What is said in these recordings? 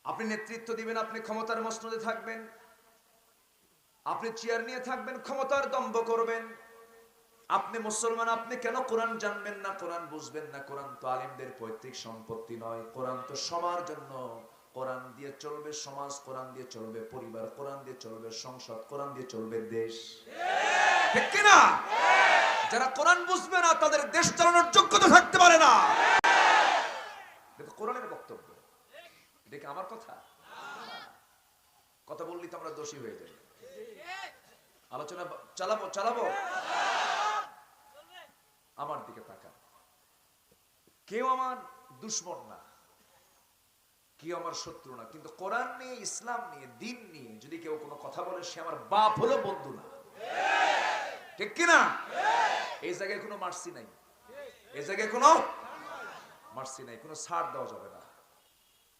আপনি নেতৃত্ব দিবেন, আপনি ক্ষমতার মসনদে থাকবেন, আপনি চেয়ার নিয়ে থাকবেন, ক্ষমতার দম্ভ করবেন। আপনি মুসলমান, আপনি কেন কোরআন জানবেন না, কোরআন বুঝবেন না? কোরআন তো আলেমদের পৈতৃক সম্পত্তি নয়, কোরআন তো সবার জন্য। কোরআন দিয়ে চলবে সমাজ, কোরআন দিয়ে চলবে পরিবার, কোরআন দিয়ে চলবে সংসদ, কোরআন দিয়ে চলবে দেশ, ঠিক কিনা? যারা কোরআন বুঝবে না তাদের দেশ চালানোর যোগ্যতা থাকতে পারে না। দেখো কোরআনের বক্তব্য, দেখে আমার কথা বললি তো আমরা দোষী হয়ে যাই। আলোচনা চালাবো। আমার দিকে তাকা, কেউ আমার দুশ্মন না, কেউ আমার শত্রু না, কিন্তু কোরআন নিয়ে, ইসলাম নিয়ে, দিন নিয়ে যদি কেউ কোনো কথা বলে সে আমার বাপ হলো বন্ধু না, ঠিক কিনা? এই জায়গায় কোনো মার্সি নাই, এই জায়গায় কোনো মার্সি নাই, কোনো ছাড় দেওয়া যাবে না।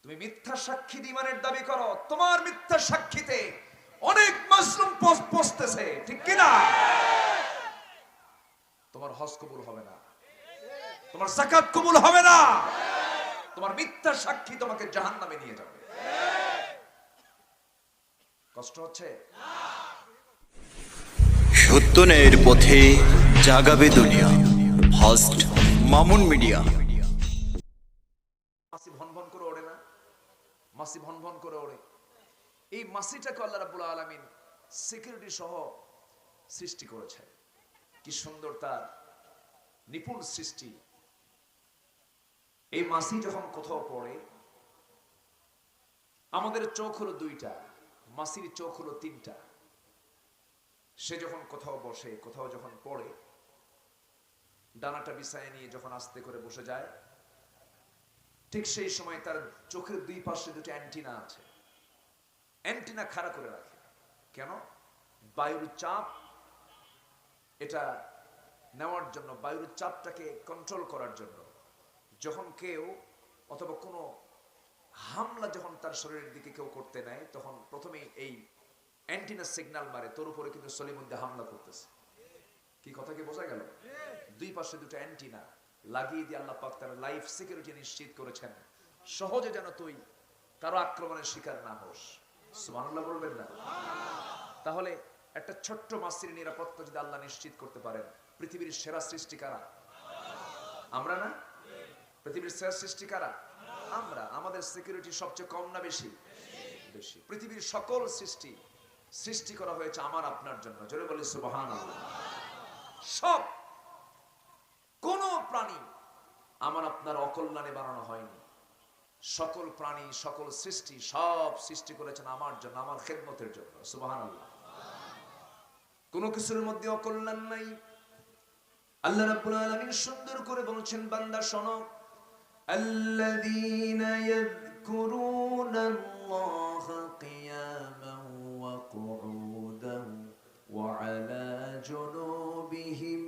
তুমি মিথ্যা সাক্ষী ইমানের দাবি করো, তোমার মিথ্যা সাক্ষীতে অনেক মাসলুম পচতেছে, ঠিক কিনা? তোমার হজ কবুল হবে না, তোমার যাকাত কবুল হবে না, তোমার মিথ্যা সাক্ষী তোমাকে জাহান্নামে নিয়ে যাবে। কষ্ট হচ্ছে? সত্য ন্যায়ের পথে জাগাবে দুনিয়া। Host Mamun media. মাসি ভনভন করে ওড়ে না, মাসি ভনভন করে ওড়ে। এই মাসিটাকে আল্লাহ রাব্বুল আলামিন সিকিউরিটি সহ সৃষ্টি করেছে। কি সুন্দর তার নিপুণ সৃষ্টি। এই মাসি যখন কোথাও পড়ে, আমাদের চোখ হলো দুইটা, মাসির চোখ হলো তিনটা। সে যখন কোথাও বসে, কোথাও যখন পড়ে, ডানাটা বিছায় নিয়ে যখন আস্তে করে বসে যায়, ঠিক সেই সময় তার চোখের দুই পাশে দুটো অ্যান্টিনা আছে। অ্যান্টিনা খাড়া করে রাখে কেন? বায়ুর চাপ এটা নেওয়ার জন্য, বায়ুর চাপটাকে কন্ট্রোল করার জন্য। যখন কেউ অথবা কোনো হামলা যখন তার শরীরের দিকে কেউ করতে নেয়, তখন প্রথমেই এই অ্যান্টিনা সিগন্যাল মারে, তোর উপরে কিন্তু সলিমুদ্দে হামলা করতেছে। কি কথা কি বোঝা গেল? দুই পাশে দুটো অ্যান্টিনা লাগিয়ে দিয়ে আল্লাহ পাক তার লাইফ সিকিউরিটি নিশ্চিত করেছেন, সহজে যেন তুই কারো আক্রমণের শিকার না হোস। সুবহানাল্লাহ বলবেন না? তাহলে একটা ছোট্ট মাসির নিরাপত্তা যদি আল্লাহ নিশ্চিত করতে পারেন, পৃথিবীর সেরা সৃষ্টি কারা? আমরা না? পৃথিবীর সেরা সৃষ্টি কারা? আমরা। আমাদের সিকিউরিটি সবচেয়ে কম না বেশি? বেশি। পৃথিবীর সকল সৃষ্টি করা হয়েছে আমার আপনার জন্য। জোরে বলি সুবহানাল্লাহ। সব, কোন প্রাণী আমার আপনার অকল্যাণে বানানো হয়নি। সকল প্রাণী, সকল সৃষ্টি, সব সৃষ্টি করেছেন আমার জন্য, আমার খেদমতের জন্য। সুবহানাল্লাহ। কোন কিছুর মধ্যে অকল্যাণ নাই। আল্লাহ রাব্বুল আলামিন সুন্দর করে বলছেন, বান্দা শোনো, আল্লাযীনা ইয়াযকুরুনাল্লাহা কিয়ামান ওয়া কুউদান ওয়া আলা জুনুবিহিম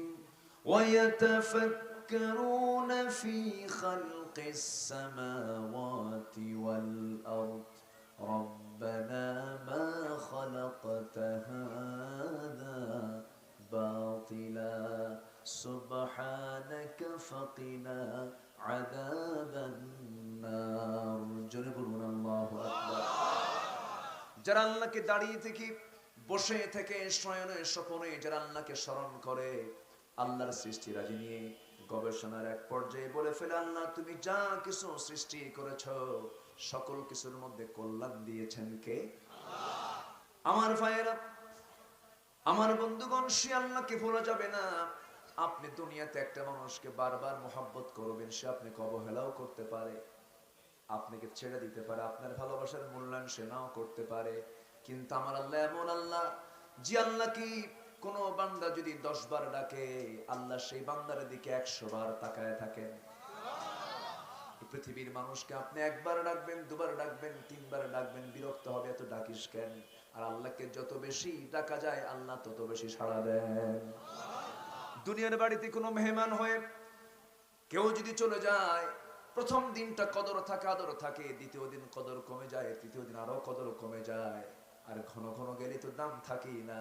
ওয়া ইয়াতাফাক্কারুনা ফি খালকিস সামাওয়াতি ওয়াল আরদ ربنا ما خلقت هذا باطلا سبحانك فقنا عذاب النار জোরে বলুন আল্লাহু আকবার। যারা আল্লাহকে দাঁড়িয়ে থেকে, বসে থেকে, শয়নে স্বপনে যারা আল্লাহকে স্মরণ করে, আল্লাহর সৃষ্টি রাজি নিয়ে গবেষণার এক পর্যায়ে বলে ফেলে, আল্লাহ তুমি যা কিছু সৃষ্টি করেছো সকল কিছুর মধ্যে কল্যাণ দিয়েছেন কে? আমার ভাইয়েরা, আমার বন্ধুগণ, সে আল্লাহকে ভোলা যাবে না। আপনি দুনিয়াতে একটা মানুষকে বারবার মোহাব্বত করবেন, সে আপনাকে অবহেলাও করতে পারে, আপনাকে ছেড়ে দিতে পারে, আপনার ভালোবাসার মূল্যায়ন সে নাও করতে পারে। কিন্তু আমার আল্লাহ এমন আল্লাহ, যে আল্লাহ কি কোন বান্দা যদি 10 বার ডাকে, আল্লাহ সেই বান্দার দিকে 100 বার তাকায় থাকেন। পৃথিবীর মানুষকে আপনি একবার ডাকবেন, দুবার ডাকবেন, 3 বার ডাকবেন, বিরক্ত হবে, এত ডাকিস কেন? আর আল্লাহকে যত বেশি ডাকা যায় আল্লাহ তত বেশি সাড়া দেন। দুনিয়ার বাড়িতে কোনো মেহমান হয়ে কেউ যদি চলে যায়, প্রথম দিনটা কদর থাকে, আদর থাকে, দ্বিতীয় দিন কদর কমে যায়, তৃতীয় দিন আরো কদর কমে যায়, আর ঘন ঘন গেলে তো দাম থাকেই না।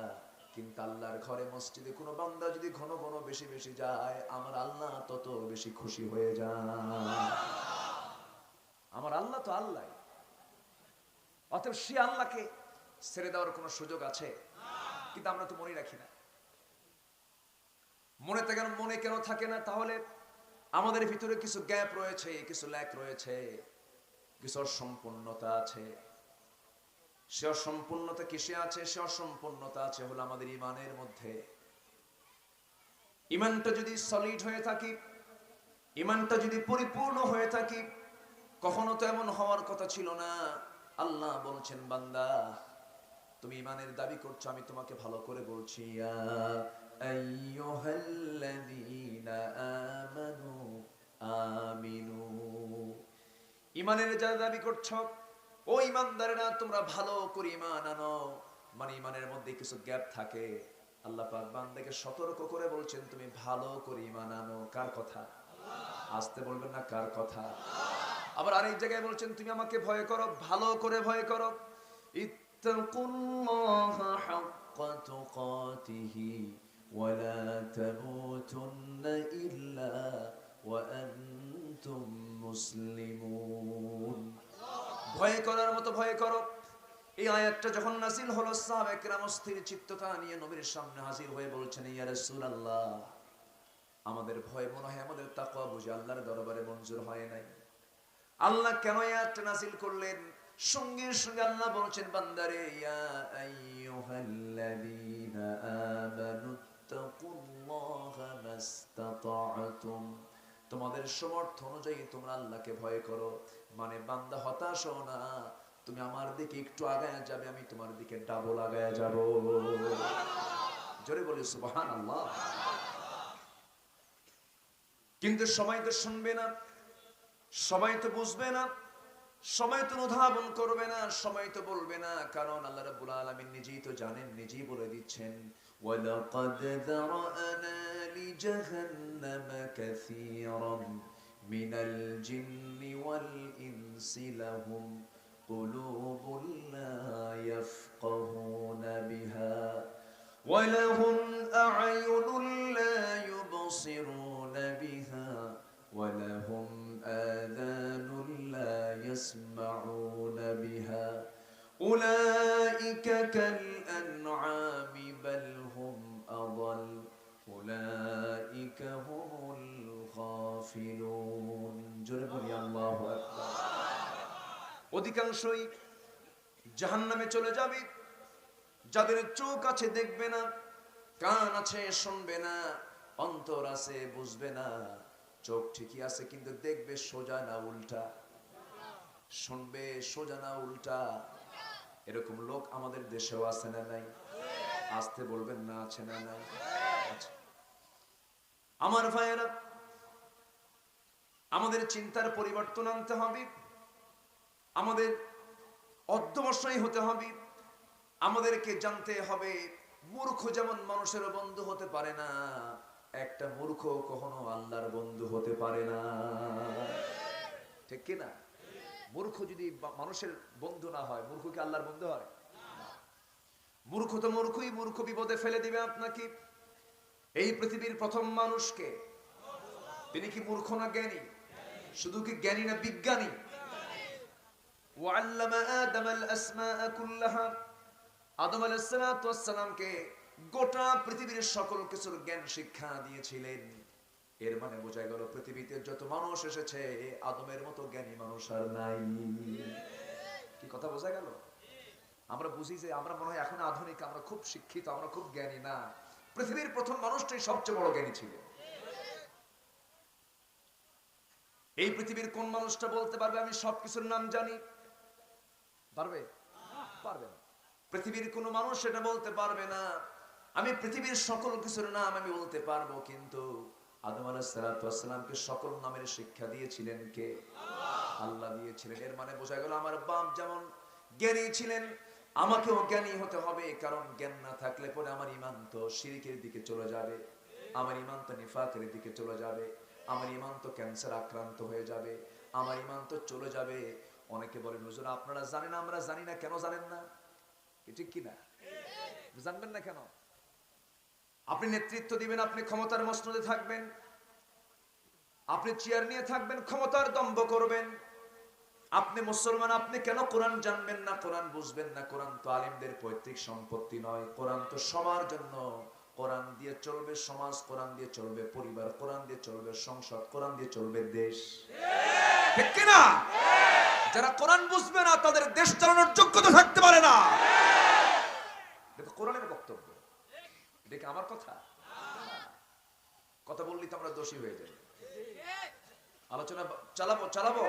কিন্তু আল্লাহর ঘরে, মসজিদে কোনো বান্দা যদি ঘন ঘন বেশি বেশি যায়, আমার আল্লাহ তত বেশি খুশি হয়ে যায়। আমার আল্লাহ তো আল্লাহ, অতএব সে আল্লাহকে ছেড়ে দেওয়ার কোনো সুযোগ আছে? কিন্তু আমরা তো মনে রাখি না। মনে কেন থাকে না? তাহলে আমাদের ভিতরে কিছু গ্যাপ রয়েছে, কিছু ল্যাক রয়েছে, কিছু অসম্পূর্ণতা আছে। সে অসম্পূর্ণতা কিসে আছে? সে অসম্পূর্ণতা আছে হলো আমাদের ইমানের মধ্যে। ইমানটা যদি সলিড হয়ে থাকে, ইমানটা যদি পরিপূর্ণ হয়ে থাকে, কখনো তো এমন হওয়ার কথা ছিল না। আল্লাহ বলছেন, বান্দা তুমি ইমানের দাবি করছো, আমি তোমাকে ভালো করে বলছি, ইয়া আইয়ুহাল্লাযীনা আমানু আমিনু। ইমানের যারা দাবি করছো, ও ইমানদারেরা, তোমরা ভালো করে ইমান আনো। মানে ইমানের মধ্যে কিছু গ্যাপ থাকে। আল্লাহ পাক বান্দাকে সতর্ক করে বলছেন, তুমি ভালো করে ইমান আনো। কার কথা? আসতে বলবেন না, কার কথা? আবার আরেক জায়গায় বলছেন, তুমি আমাকে ভয় করো, ভালো করে ভয় করো। ইত্তাকুল্লাহা হাক্কা তুকাতিহি ওয়া লা তামুতুন্না ইল্লা ওয়া আনতুম মুসলিমুন। ভয় করার মতো ভয় করো। এই আয়াতটা যখন নাযিল হলো, সাহাবায়ে কেরাম অস্থির চিত্ততা নিয়ে নবীর সামনে হাজির হয়ে বলছেন, ইয়া রাসূলুল্লাহ, আমাদের ভয় মনে হয় আমাদের তাকওয়া বুঝে আল্লাহর দরবারে মঞ্জুর হয় নাই। আল্লাহ কেন আয়াতটা নাযিল করলেন? সঙ্গে সঙ্গে আল্লাহ বলছেন, বান্দারে, ইয়া আইয়ুহাল্লাযীনা আমানুত্তাকুল্লাহা মাসতাতা'তুম, তোমাদের সামর্থ্য অনুযায়ী তোমরা আল্লাহকে ভয় করো। মানে বান্দা হতাশ হও না, তুমি আমার দিকে একটু আগায়া যাবে, আমি তোমার দিকে ডাবল আগায়া যাব। জোরে বলি সুবহানাল্লাহ। কিন্তু সবাই তো শুনবে না, সবাই তো বুঝবে না, সবাই তো অনুধাবন করবে না, সবাই তো বলবে না। কারণ আল্লাহ রাব্বুল আলামিন নিজেই তো জানেন, নিজেই বলে দিচ্ছেন, ওয়ালাকাদ যারানা লিজাহান্নামা কাসীরাম মিনাল জিন্নি ওয়াল ইনসি লাহুম কুলুবুন লা ইয়াফকাহুনা বিহা ওয়া লাহুম আ'য়ুনুন লা ইউবসিরুনা বিহা ওয়া লাহুম আযানুন লা ইয়াসমাউনা বিহা উলাইকা কাল আনআমি বাল হুম আযাল উলাইকা হুমুল গাফিলুন। জোরে বলি আল্লাহু আকবার। অধিকাংশই জাহান্নামে চলে যাবে যাদের চোখ আছে দেখবে না, কান আছে শুনবে না, অন্তর আছে বুঝবে না। চোখ ঠিকই আছে কিন্তু দেখবে সোজা না উল্টা, শুনবে সোজা না উল্টা। এরকম লোক আমাদের দেশেও আছে না নাই? আসতে বলবেন না, আছে না নাই? আছে। আমার ভাইয়েরা, আমাদের চিন্তার পরিবর্তন আনতে হবে, আমাদের অধ্যবসায়ী হতে হবে। আমাদেরকে জানতে হবে, মূর্খ যেমন মানুষের বন্ধু হতে পারে না, একটা মূর্খ কখনো আল্লাহর বন্ধু হতে পারে না। ঠিক কি না? মূর্খ যদি মানুষের বন্ধু না হয়, মূর্খ কি আল্লাহর বন্ধু হয়? মূর্খ তো মূর্খই, মূর্খ বিপদে ফেলে দিবে আপনাকে। এই পৃথিবীর প্রথম মানুষকে, তিনি কি মূর্খ না জ্ঞানী? শুধু কি জ্ঞানী না বিজ্ঞানী? ওয়াল্লামা আদামাল আসমাআ কুল্লাহা, আদম আলাইহিস সালাতু ওয়াস সালামকে গোটা পৃথিবীর সকল কিছুর জ্ঞান শিক্ষা দিয়েছিলেন। এর মানে বোঝা গেল, পৃথিবীতে যত মানুষ এসেছে, আদমের মতো জ্ঞানী মানুষ আর নাই। কি কথা বোঝা গেল? আমরা বুঝি যে আমরা মনে হয় এখন আধুনিক, আমরা খুব শিক্ষিত, আমরা খুব জ্ঞানী। না, পৃথিবীর প্রথম মানুষটাই সবচেয়ে বড় জ্ঞানী ছিল। এই পৃথিবীর কোন মানুষটা বলতে পারবে আমি সবকিছুর নাম জানি? পারবে? পারবে না। পৃথিবীর কোন মানুষ সেটা বলতে পারবে না, আমি পৃথিবীর সকল কিছুর নাম আমি বলতে পারবো। কিন্তু আদম আলাইহিস সালাতু ওয়াস সালামকে সকল নামের শিক্ষা দিয়েছিলেন কে? আল্লাহ দিয়েছিলেন। এর মানে বোঝা গেল, আমার বাপ যেমন জ্ঞানী ছিলেন, আমাকেও জ্ঞানী হতে হবে। কারণ জ্ঞান না থাকলে পরে আমার ঈমান তো শিরকের দিকে চলে যাবে, আমার ঈমান তো নিফাকের দিকে চলে যাবে, আমার ঈমান তো ক্যান্সার আক্রান্ত হয়ে যাবে, আমার ঈমান তো চলে যাবে। অনেকে বলেন, হুজুর আপনারা জানেন, আমরা জানি না। কেন জানেন না? ঠিক কি না? জানবেন না কেন? আপনি নেতৃত্ব দিবেন, আপনি ক্ষমতার মসনদে থাকবেন, আপনি চেয়ার নিয়ে থাকবেন, ক্ষমতার দম্ভ করবেন, আপনি মুসলমান, আপনি কেন কোরআন জানবেন না, কোরআন বুঝবেন না? কোরআন তো আলেমদের পৈতৃক সম্পত্তি নয়, কোরআন তো সবার জন্য। কোরআন দিয়ে চলবে সমাজ, কোরআন দিয়ে চলবে পরিবার, কোরআন দিয়ে চলবে সংসদ, কোরআন দিয়ে চলবে দেশ, ঠিক কি না? যারা কোরআন বুঝবে না তাদের দেশ চালানোর যোগ্যতা থাকতে পারে না। দেখো কোরআনের বক্তব্য, এটা কি আমার কথা? কথা বললেই তো আমরা দোষী হয়ে যাই। আলোচনা চালাবো।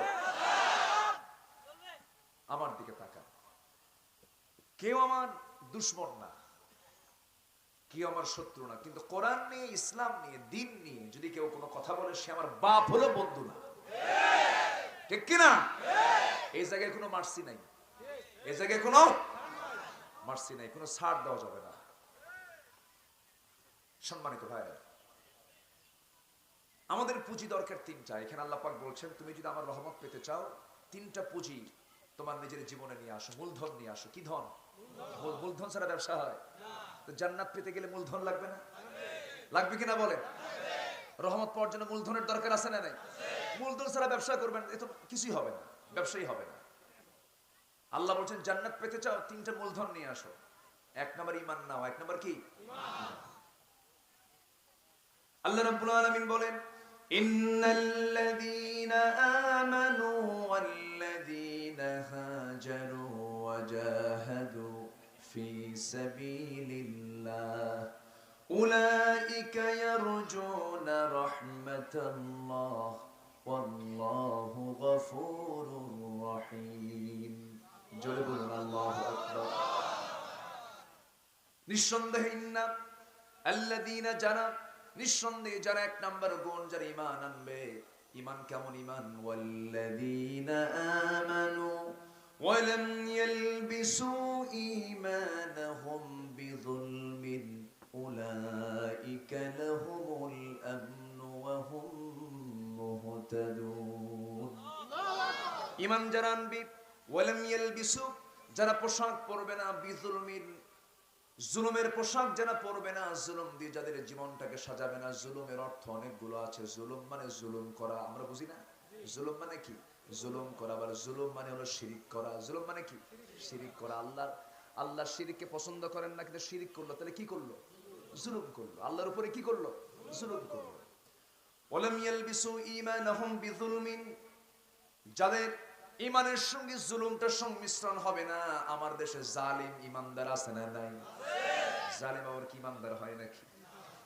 আমার দিকে তাকান। কেউ আমার দুশ্মন না, কেউ আমার শত্রু না, কিন্তু কোরআন নিয়ে, ইসলাম নিয়ে, দিন নিয়ে যদি কেউ কোনো কথা বলে সে আমার বাপ হলো বন্ধু না, ঠিক কিনা? এই জায়গায় কোনো মার্সি নাই, এই জায়গায় কোনো মার্সি নাই, কোনো ছাড় দেওয়া যাবে না। সম্মানিত ভাইরা, আমাদের পুঁজি দরকার তিনটা। এখানে আল্লাহ পাক বলছেন তুমি যদি আমার রহমত পেতে চাও, তিনটা পুঁজি তোমার নিজের জীবনে নিয়ে আসো, মূলধন নিয়ে আসো। কি ধন? মূলধন ছাড়া ব্যবসা হয়? তো জান্নাত পেতে গেলে মূলধন লাগবে না? লাগবে কিনা বলেন? রহমত পাওয়ার জন্য মূলধনের দরকার আছে না নাই? মূলধন ছাড়া ব্যবসা করবেন, এ তো কিছুই হবে না, ব্যবসাই হবে না। আল্লাহ বলছেন জান্নাত পেতে চাও, তিনটা মূলধন নিয়ে আসো। এক নম্বর ঈমান নাও। এক নম্বর কি? আল্লাহ রাব্বুল আলামিন বলেন ইন্নাল্লাযীনা আমানু ওয়াল্লাযীনা হাজারু ওয়া জাহাদু ফি সাবিলিল্লাহ উলাইকা ইয়ারজুনা রাহমাতাল্লাহ ওয়াল্লাহু গফুরুর রহিম। জোরে বলুন আল্লাহু আকবার। নিঃসন্দেহে ইন্না আল্লাযীনা জানা, নিঃসন্দেহে যারা এক নাম্বার গুণ, যারা ঈমান আনবে। ঈমান কেমন ঈমান? ওয়াল্লাযীনা আমানু ওয়া লাম ইয়ালবিসু ঈমানাহুম বিযুলমিন উলাইকা লাহুমুল আমনু ওয়া হুম মুহতাদুন। ঈমান যারা আনবে, ওয়া লাম ইয়ালবিসু, যারা পোশাক পরবে না, বিযুলমিন, জুলুমের পোশাক যারা পরবে না, জুলুম দিয়ে যাদের জীবনটাকে সাজাবে না। জুলুমের অর্থ অনেকগুলো আছে। জুলুম মানে জুলুম করা, আমরা বুঝি না? জুলুম মানে কি? জুলুম করা। আবার জুলুম মানে হলো শিরিক করা। জুলুম মানে কি? শিরিক করা। আল্লাহ শিরিককে পছন্দ করেন না, কিন্তু শিরিক করলো, তাহলে কি করলো? জুলুম করলো। আল্লাহর উপরে কি করলো? জুলুম করলো। ওয়ালাম ইয়ালবিসু ঈমানাহুম বিযুলমিন, যাদের ঈমানের সঙ্গে জুলুমটার সংমিশ্রণ হবে না। আমার দেশে জালিম ঈমানদার আছে না নাই? জালিম আবার কি ঈমানদার হয় নাকি?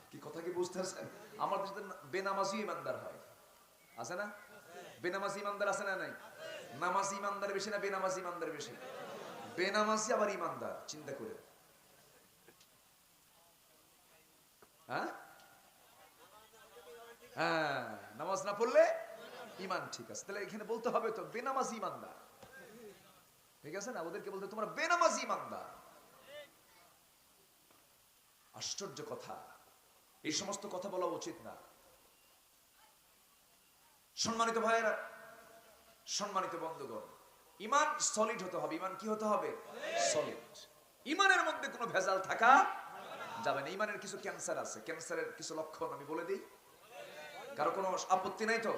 কি কথা কি বুঝতেছেন? আমার দেশে বেনামাজি ঈমানদার হয়, আছে না? বেনামাজি ঈমানদার আছে না নাই? নামাজি ঈমানদার বেশি না বেনামাজি ঈমানদার বেশি? বেনামাজি আবার ঈমানদার, চিন্তা করে। হ্যাঁ, নামাজ না পড়লে ঈমান ঠিক আছে, তাহলে এখানে বলতে হবে তো বেনামাজি ঈমানদার, ঠিক আছে না? ওদেরকে বলতে তোমরা বেনামাজি ঈমানদার। আশ্চর্য কথা, এই সমস্ত কথা বলা উচিত না। সম্মানিত ভাইয়েরা, সম্মানিত বন্ধুগণ, ঈমান সলিড হতে হবে। ঈমান কি হতে হবে? সলিড। ঈমানের মধ্যে কোনো ভেজাল থাকা যাবে না। ঈমানের কিছু ক্যান্সার আছে, ক্যান্সারের কিছু লক্ষণ আমি বলে দিই, কারো কোনো আপত্তি নাই তো?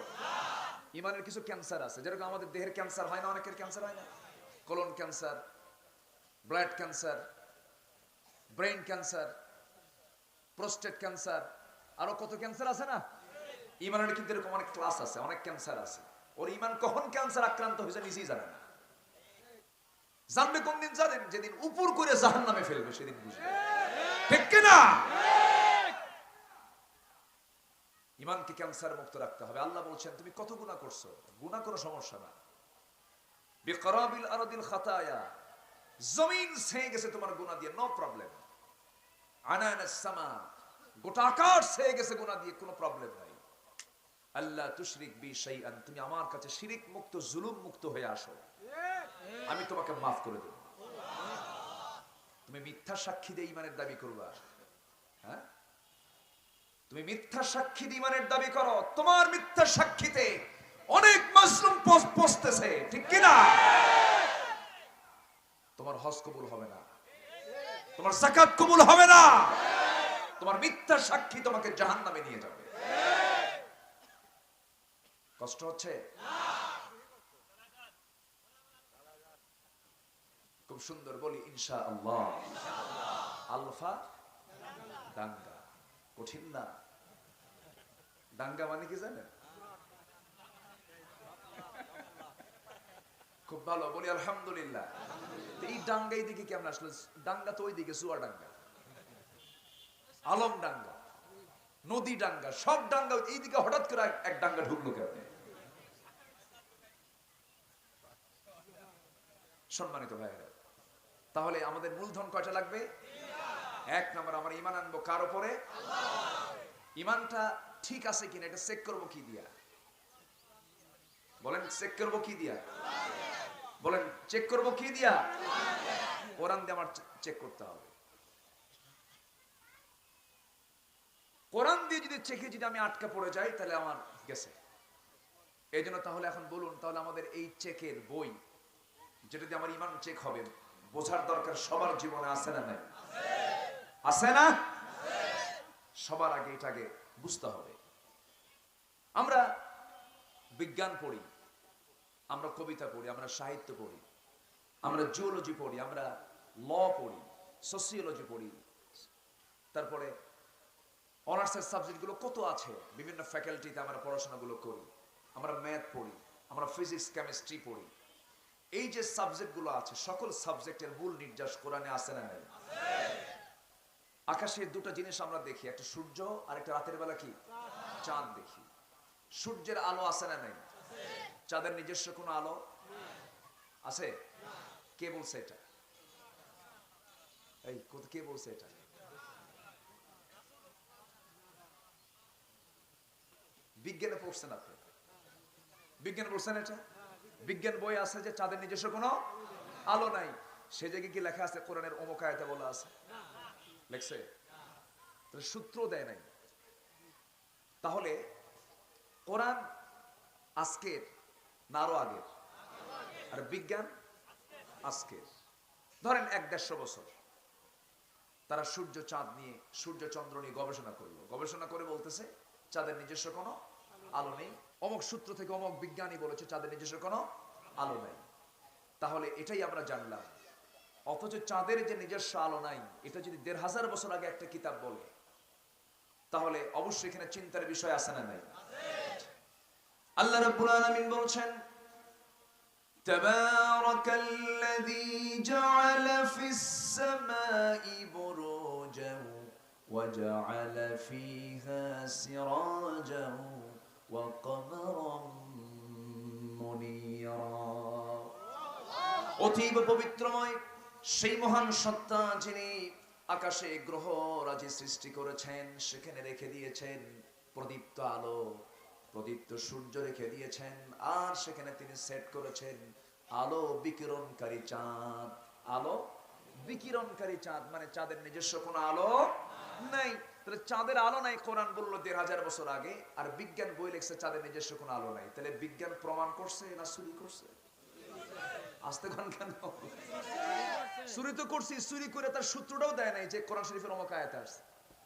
ঈমানের কিছু ক্যান্সার আছে, যেরকম আমাদের দেহের ক্যান্সার হয় না, অনেকের ক্যান্সার হয় না? Colon cancer, blood cancer, brain cancer, prostate cancer, আরো কত ক্যান্সার আছে না? ঈমানের কিন্তু এরকম অনেক ক্লাস আছে, অনেক ক্যান্সার আছে। ওর ঈমান কখন ক্যান্সার আক্রান্ত হয়েছে নিজেই জানে না। জানবে কোন দিন? জানেন যেদিন উপর করে জাহান্নামে ফেলবে, সেদিন বুঝবে, ঠিক কি না? ঈমানকে ক্যান্সার মুক্ত রাখতে হবে। আল্লাহ বলছেন তুমি কত গুনাহ করছো, গুনাহ কোনো সমস্যা না। বিকরাবিল আরদিল খাতায়া, জমিন ছেয়ে গেছে তোমার গুনাহ দিয়ে, নো প্রবলেম। আনানাস সামা, গোটা আকাশ ছেয়ে গেছে গুনাহ দিয়ে, কোনো প্রবলেম নাই। আল্লাহ তুশরিক বি শাইআন, তুমি আমার কাছে শিরিক মুক্ত, জুলুম মুক্ত হয়ে আসো, আমি তোমাকে মাফ করে দেব। তুমি মিথ্যা সাক্ষী দিয়ে ঈমানের দাবি করবা, হ্যাঁ? তুমি মিথ্যা সাক্ষী দিয়ে ঈমানের দাবি করো, তোমার মিথ্যা সাক্ষীতে অনেক মাসলুম পৌঁছতেছে, ঠিক কি না? তোমার হজ কবুল হবে না, তোমার যাকাত কবুল হবে না, তোমার মিথ্যা সাক্ষী তোমাকে জাহান্নামে নিয়ে যাবে। কষ্ট হচ্ছে? খুব সুন্দর বলি ইনশাআল্লাহ। আলফা দাঙ্গা, কঠিন না? দাঙ্গা মানে কি জানেন? খুব ভালো বলি আলহামদুলিল্লাহ। এই ডাঙ্গা এই দিকে কেমন আসলো? ডাঙ্গা তো ওই দিকে চুয়া ডাঙ্গা, আলম ডাঙ্গা, নদী ডাঙ্গা, সব ডাঙ্গা এইদিকে হঠাৎ করে এক ডাঙ্গা ঢুকলো কেমনে? সম্মানিত ভাইয়েরা, তাহলে আমাদের মূলধন কয়টা লাগবে? এক নাম্বার, আমরা ঈমান আনবো কার উপরে? ঈমানটা ঠিক আছে কিনা এটা চেক করবো কি দিয়া? বলেন চেক করবো কি দিয়া? বলেন চেক করবো কি দিয়া? কোরআন দিয়ে আমার চেক করতে হবে। কোরআন দিয়ে যদি চেকে যদি আমি আটকা পড়ে যাই তাহলে আমার গেছে। এই জন্য তাহলে এখন বলুন, তাহলে আমাদের এই চেকের বই যেটা দিয়ে আমার ঈমান চেক হবে, বোঝার দরকার সবার জীবনে আছে না নাই? আছে না? সবার আগে এটাকে বুঝতে হবে। আমরা বিজ্ঞান পড়ি, আমরা কবিতা পড়ি, আমরা সাহিত্য পড়ি, আমরা জিওলজি পড়ি, আমরা ল পড়ি, সোসিওলজি পড়ি, তারপরে অনার্সের সাবজেক্টগুলো কত আছে, বিভিন্ন ফ্যাকাল্টিতে আমরা পড়াশোনাগুলো করি, আমরা ম্যাথ পড়ি, আমরা ফিজিক্স কেমিস্ট্রি পড়ি। এই যে সাবজেক্টগুলো আছে, সকল সাবজেক্টের মূল নির্যাস কোরআনে আছে না নাই? আকাশে দুটো জিনিস আমরা দেখি, একটা সূর্য আর একটা রাতের বেলা কি চাঁদ দেখি। সূর্যের আলো আছে না নাই? চাঁদের নিজস্ব কোনো আলো আছে? কে বলছে এটা? এই কে বলছে এটা? বিজ্ঞানে পড়ছেন আপনি? বিজ্ঞান পড়ছেন এটা? বিজ্ঞান বই আছে যে চাঁদের নিজস্ব কোনো আলো নাই। সে জায়গায় কি লেখা আছে কোরআনের অমুক আয়াতে বলা আছে? লেখছে? তাহলে সূত্র দেয় নাই। তাহলে কোরআন আজকের না আরো আগের? আর বিজ্ঞান আজকের। ধরেন 1-150 বছর তারা সূর্য চাঁদ নিয়ে, সূর্য চন্দ্র নিয়ে গবেষণা করলো। গবেষণা করে বলতেছে চাঁদের নিজস্ব কোনো আলো নেই। অমুক সূত্র থেকে অমুক বিজ্ঞানী বলেছে চাঁদের নিজস্ব কোনো আলো নাই। তাহলে এটাই আমরা জানলাম। অথচ চাঁদের যে নিজস্ব আলো নাই, এটা যদি 1500 বছর আগে একটা কিতাব বলে, তাহলে অবশ্যই এখানে চিন্তার বিষয় আছে না নাই? আল্লাহ রাব্বুল আলামিন বলছেন, তাবারাকাল্লাযী জাআলা ফিস সামাই বুরুজান ওয়া জাআলা ফীহা সিরাজান ওয়া কমারান মুনীরা। অতীব পবিত্রময় সেই মহান সত্তা যিনি আকাশে গ্রহ রাজি সৃষ্টি করেছেন, সেখানে রেখে দিয়েছেন প্রদীপ্ত আলো, প্রদীপ্ত সূর্য রেখে দিয়েছেন, আর সেখানে তিনি সেট করেছেন আলো বিকিরণকারী চাঁদ। আলো বিকিরণকারী চাঁদ মানে চাঁদের নিজস্ব কোনো আলো নাই। তাহলে চাঁদের আলো নাই কোরআন বললো 1500 বছর আগে, আর বিজ্ঞান বই লিখছে চাঁদের নিজস্ব কোনো আলো নাই। তাহলে বিজ্ঞান প্রমাণ করছে না চুরি করছে? আসতে গান কেন? চুরি তো করছি, চুরি করে তার সূত্রটাও দেয় নাই যে কোরআন শরীফের অমুক আয়াতে আসছে,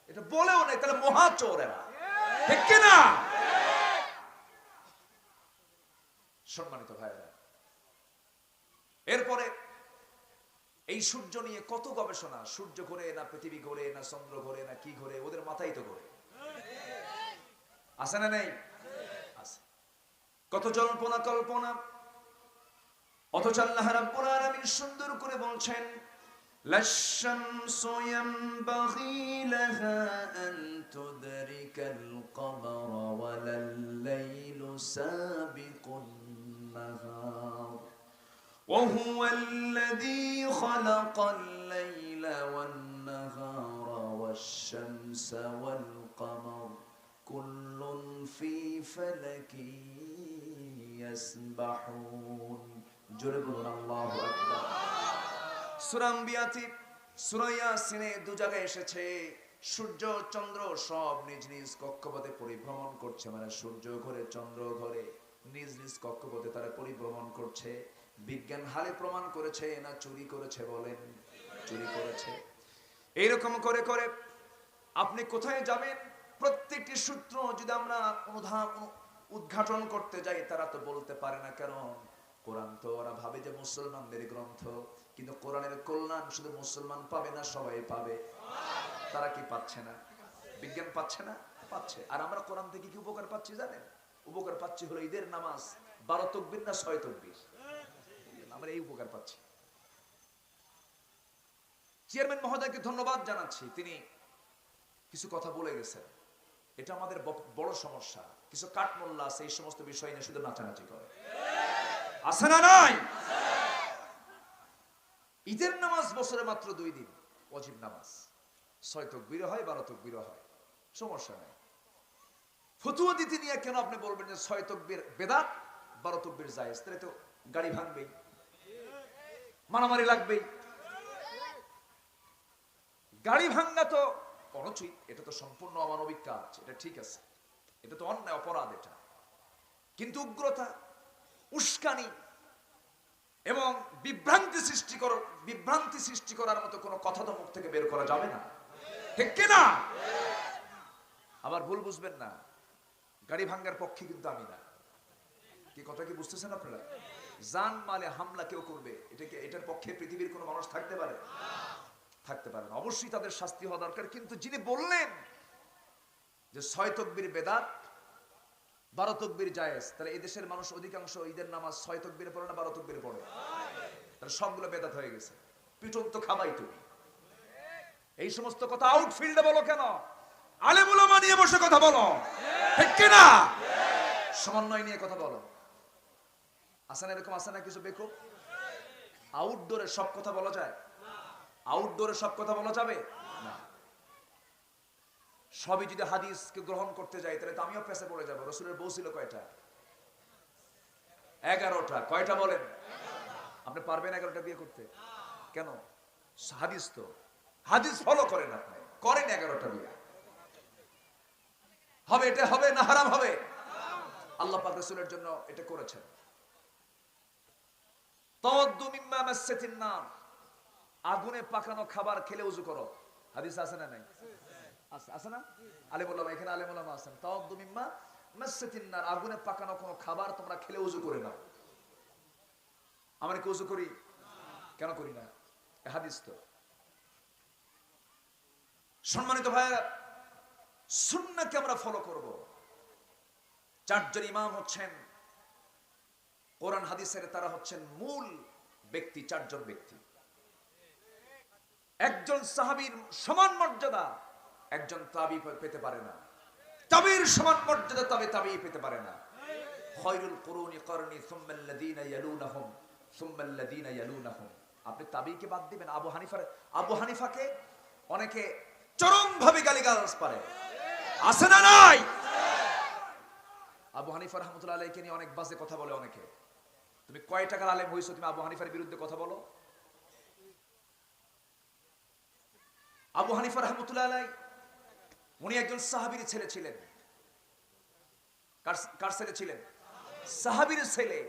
এটা বলেও নাই। তাহলে মহাচোর এরা, ঠিক কি না? সম্মানিত ভাইরা, এরপরে এই সূর্য নিয়ে কত গবেষণা। সূর্য ঘোরে না পৃথিবী ঘোরে না চন্দ্র ঘোরে না কি ঘোরে, ওদের মাথায় তো ঘোরে। আছে না নেই? আছে। কত জল্পনা কল্পনা। অথচ আল্লাহ রাব্বুল আলামিন সুন্দর করে বলছেন, লাশ-শামসু ইয়ানবাগী লাহা আন তুদরিকাল কমারা ওয়ালাল-লাইলু সাবিকুন নাহার ওয়া হুয়াল্লাযী খালাকাল লাইলা ওয়ান-নাহারা ওয়াশ-শামসা ওয়াল-কমার কুল্লুন ফী ফালাকিন ইয়াসবাহুন। জোরে বলুন আল্লাহু আকবার। সূরা আম্বিয়াতে, সূরা ইয়াসিনে দু জায়গায় এসেছে সূর্য চন্দ্র সব নিজ নিজ কক্ষপথে পরিভ্রমণ করছে। মানে সূর্য ঘোরে চন্দ্র ঘোরে, নিজ নিজ কক্ষপথে তারা পরিভ্রমণ করছে। বিজ্ঞান হালে প্রমাণ করেছে না চুরি করেছে? বলেন চুরি করেছে। এইরকম করে করে আপনি কোথায় যাবেন? প্রত্যেকটি সূত্র যদি আমরা উদ্ঘাটন করতে যাই, তারা তো বলতে পারে না। কারণ কোরআন তো ওরা ভাবে যে মুসলমানদের গ্রন্থ, কিন্তু কোরআনের কল্যাণ শুধু মুসলমান পাবে না, সবাই পাবে। তারা কি পাচ্ছে না? বিজ্ঞান পাচ্ছে না? পাচ্ছে। আর আমরা কোরআন থেকে কি উপকার পাচ্ছি জানেন? উপকার পাচ্ছি হলো ঈদের নামাজ 12 তাকবীর না 6 তাকবীর, আমরা এই উপকার পাচ্ছি। চেয়ারম্যান মহোদয়কে ধন্যবাদ জানাচ্ছি, তিনি কিছু কথা বলে গেছেন। এটা আমাদের বড় সমস্যা। কিছু কাঠমোল্লা আছে এই সমস্ত বিষয় নিয়ে শুধু নাচানাচি করে, আছে না নাই? ঈদের নামাজ বছরে মাত্র 2 দিন, ওয়াজিব নামাজ 6 তাকবীর হয়, 12 তাকবীর হয়, সমস্যা নাই। ফতুয়া দিতে নিয়ে কেন আপনি বলবেন যে 6 তাকবীর বেদাত, 12 তাকবীর জায়েজ? তাহলে তো গাড়ি ভাঙবেই, মারামারি লাগবেই। গাড়ি ভাঙা তো অনুচিত, এটা তো সম্পূর্ণ অমানবিক কাজ, এটা ঠিক আছে, এটা তো অন্যায়, অপরাধ এটা। কিন্তু উগ্রতা, উস্কানি এবং বিভ্রান্তি সৃষ্টি করার মতো কোনো কথা তো মুখ থেকে বের করা যাবে না, ঠিক কিনা? আবার ভুল বুঝবেন না, গাড়ি ভাঙ্গার পক্ষে কিন্তু আমি না। কি কথা কি বুঝতেছেন আপনারা? জান মালে হামলা কেউ করবে, এটার পক্ষে পৃথিবীর কোনো মানুষ থাকতে পারে? থাকতে পারে না। অবশ্যই তাদের শাস্তি হওয়া দরকার। কিন্তু যিনি বললেন যে 6 তাকবীর বেদাত, 12 তাকবীর জায়েজ, তাহলে এই দেশের মানুষ অধিকাংশ ঈদের নামাজ 6 তাকবীরে পড়ে না 12 তাকবীরে পড়ে? তাহলে সবগুলো বেদাত হয়ে গেছে। পিটন তো খাবাই তুমি। এই সমস্ত কথা আউটফিল্ডে বলো কেন? আলেম উলামা নিয়ে বসে কথা বলো, ঠিক কি না? সমন্বয় নিয়ে কথা বলো। আসান এরকম আছে না কিছু বেকুব? আউটডোরে সব কথা বলা যায়? আউটডোরে সব কথা বলা যাবে না। সবই যদি হাদিসকে গ্রহণ করতে যাই তাহলে তো আমিও পেছে পড়ে যাবো। রাসূলের বউ ছিল কয়টা? 11টা। কয়টা বলেন? আপনি পারবেন 11টা বিয়ে করতে? কেন? হাদিস তো, হাদিস ফলো করেন, আপনি করেন 11টা বিয়ে। হবে এটা, হবে না হারাম হবে? আল্লাহ পাক রাসূলের জন্য এটা করেছেন। তাওয়াদ্দু মিম্মা মাসসাতিন নার, আগুনে পাকানো খাবার খেলে ওযু করো। হাদিস আছে না নাই? আছে, আছে না? আলেম উলামা, এখানে আলেম উলামা আছেন। তাওয়াদ্দু মিম্মা মাসসাতিন নার, আগুনে পাকানো কোনো খাবার তোমরা খেলে ওযু করে নাও। আমরা কি ওযু করি? কেন করি না? হাদিস তো। সম্মানিত ভাইরা, সুন্নাহকে আমরা ফলো করব। 4 জন ইমাম হচ্ছেন কোরআন হাদিসের, তারা হচ্ছেন মূল ব্যক্তি। 4 জন ব্যক্তি, একজন সাহাবীর সমান মর্যাদা একজন তাবী পেতে পারে না। তাবীর সমান মর্যাদা তাবী পেতে পারে না। খায়রুল কুরুনি করনি সুম্মা আল্লাযীনা ইয়ালুনাহুম সুম্মা আল্লাযীনা ইয়ালুনাহুম। আপনি তাবীকে বাদ দিবেন? আবু হানিফাকে অনেকে চরম ভাবে গালিগালাজ পারে, আছে না নাই? আবু হানিফা রাহমাতুল্লাহ আলাইহি নিয়ে অনেক বাজে কথা বলে অনেকে। তুমি কয় টাকার আলেম হইছো, তুমি আবু হানিফার বিরুদ্ধে কথা বলো? আবু হানিফা রাহমাতুল্লাহ আলাইহি উনি একজন সাহাবীর ছেলে ছিলেন। কার ছেলে ছিলেন? সাহাবীর ছেলে।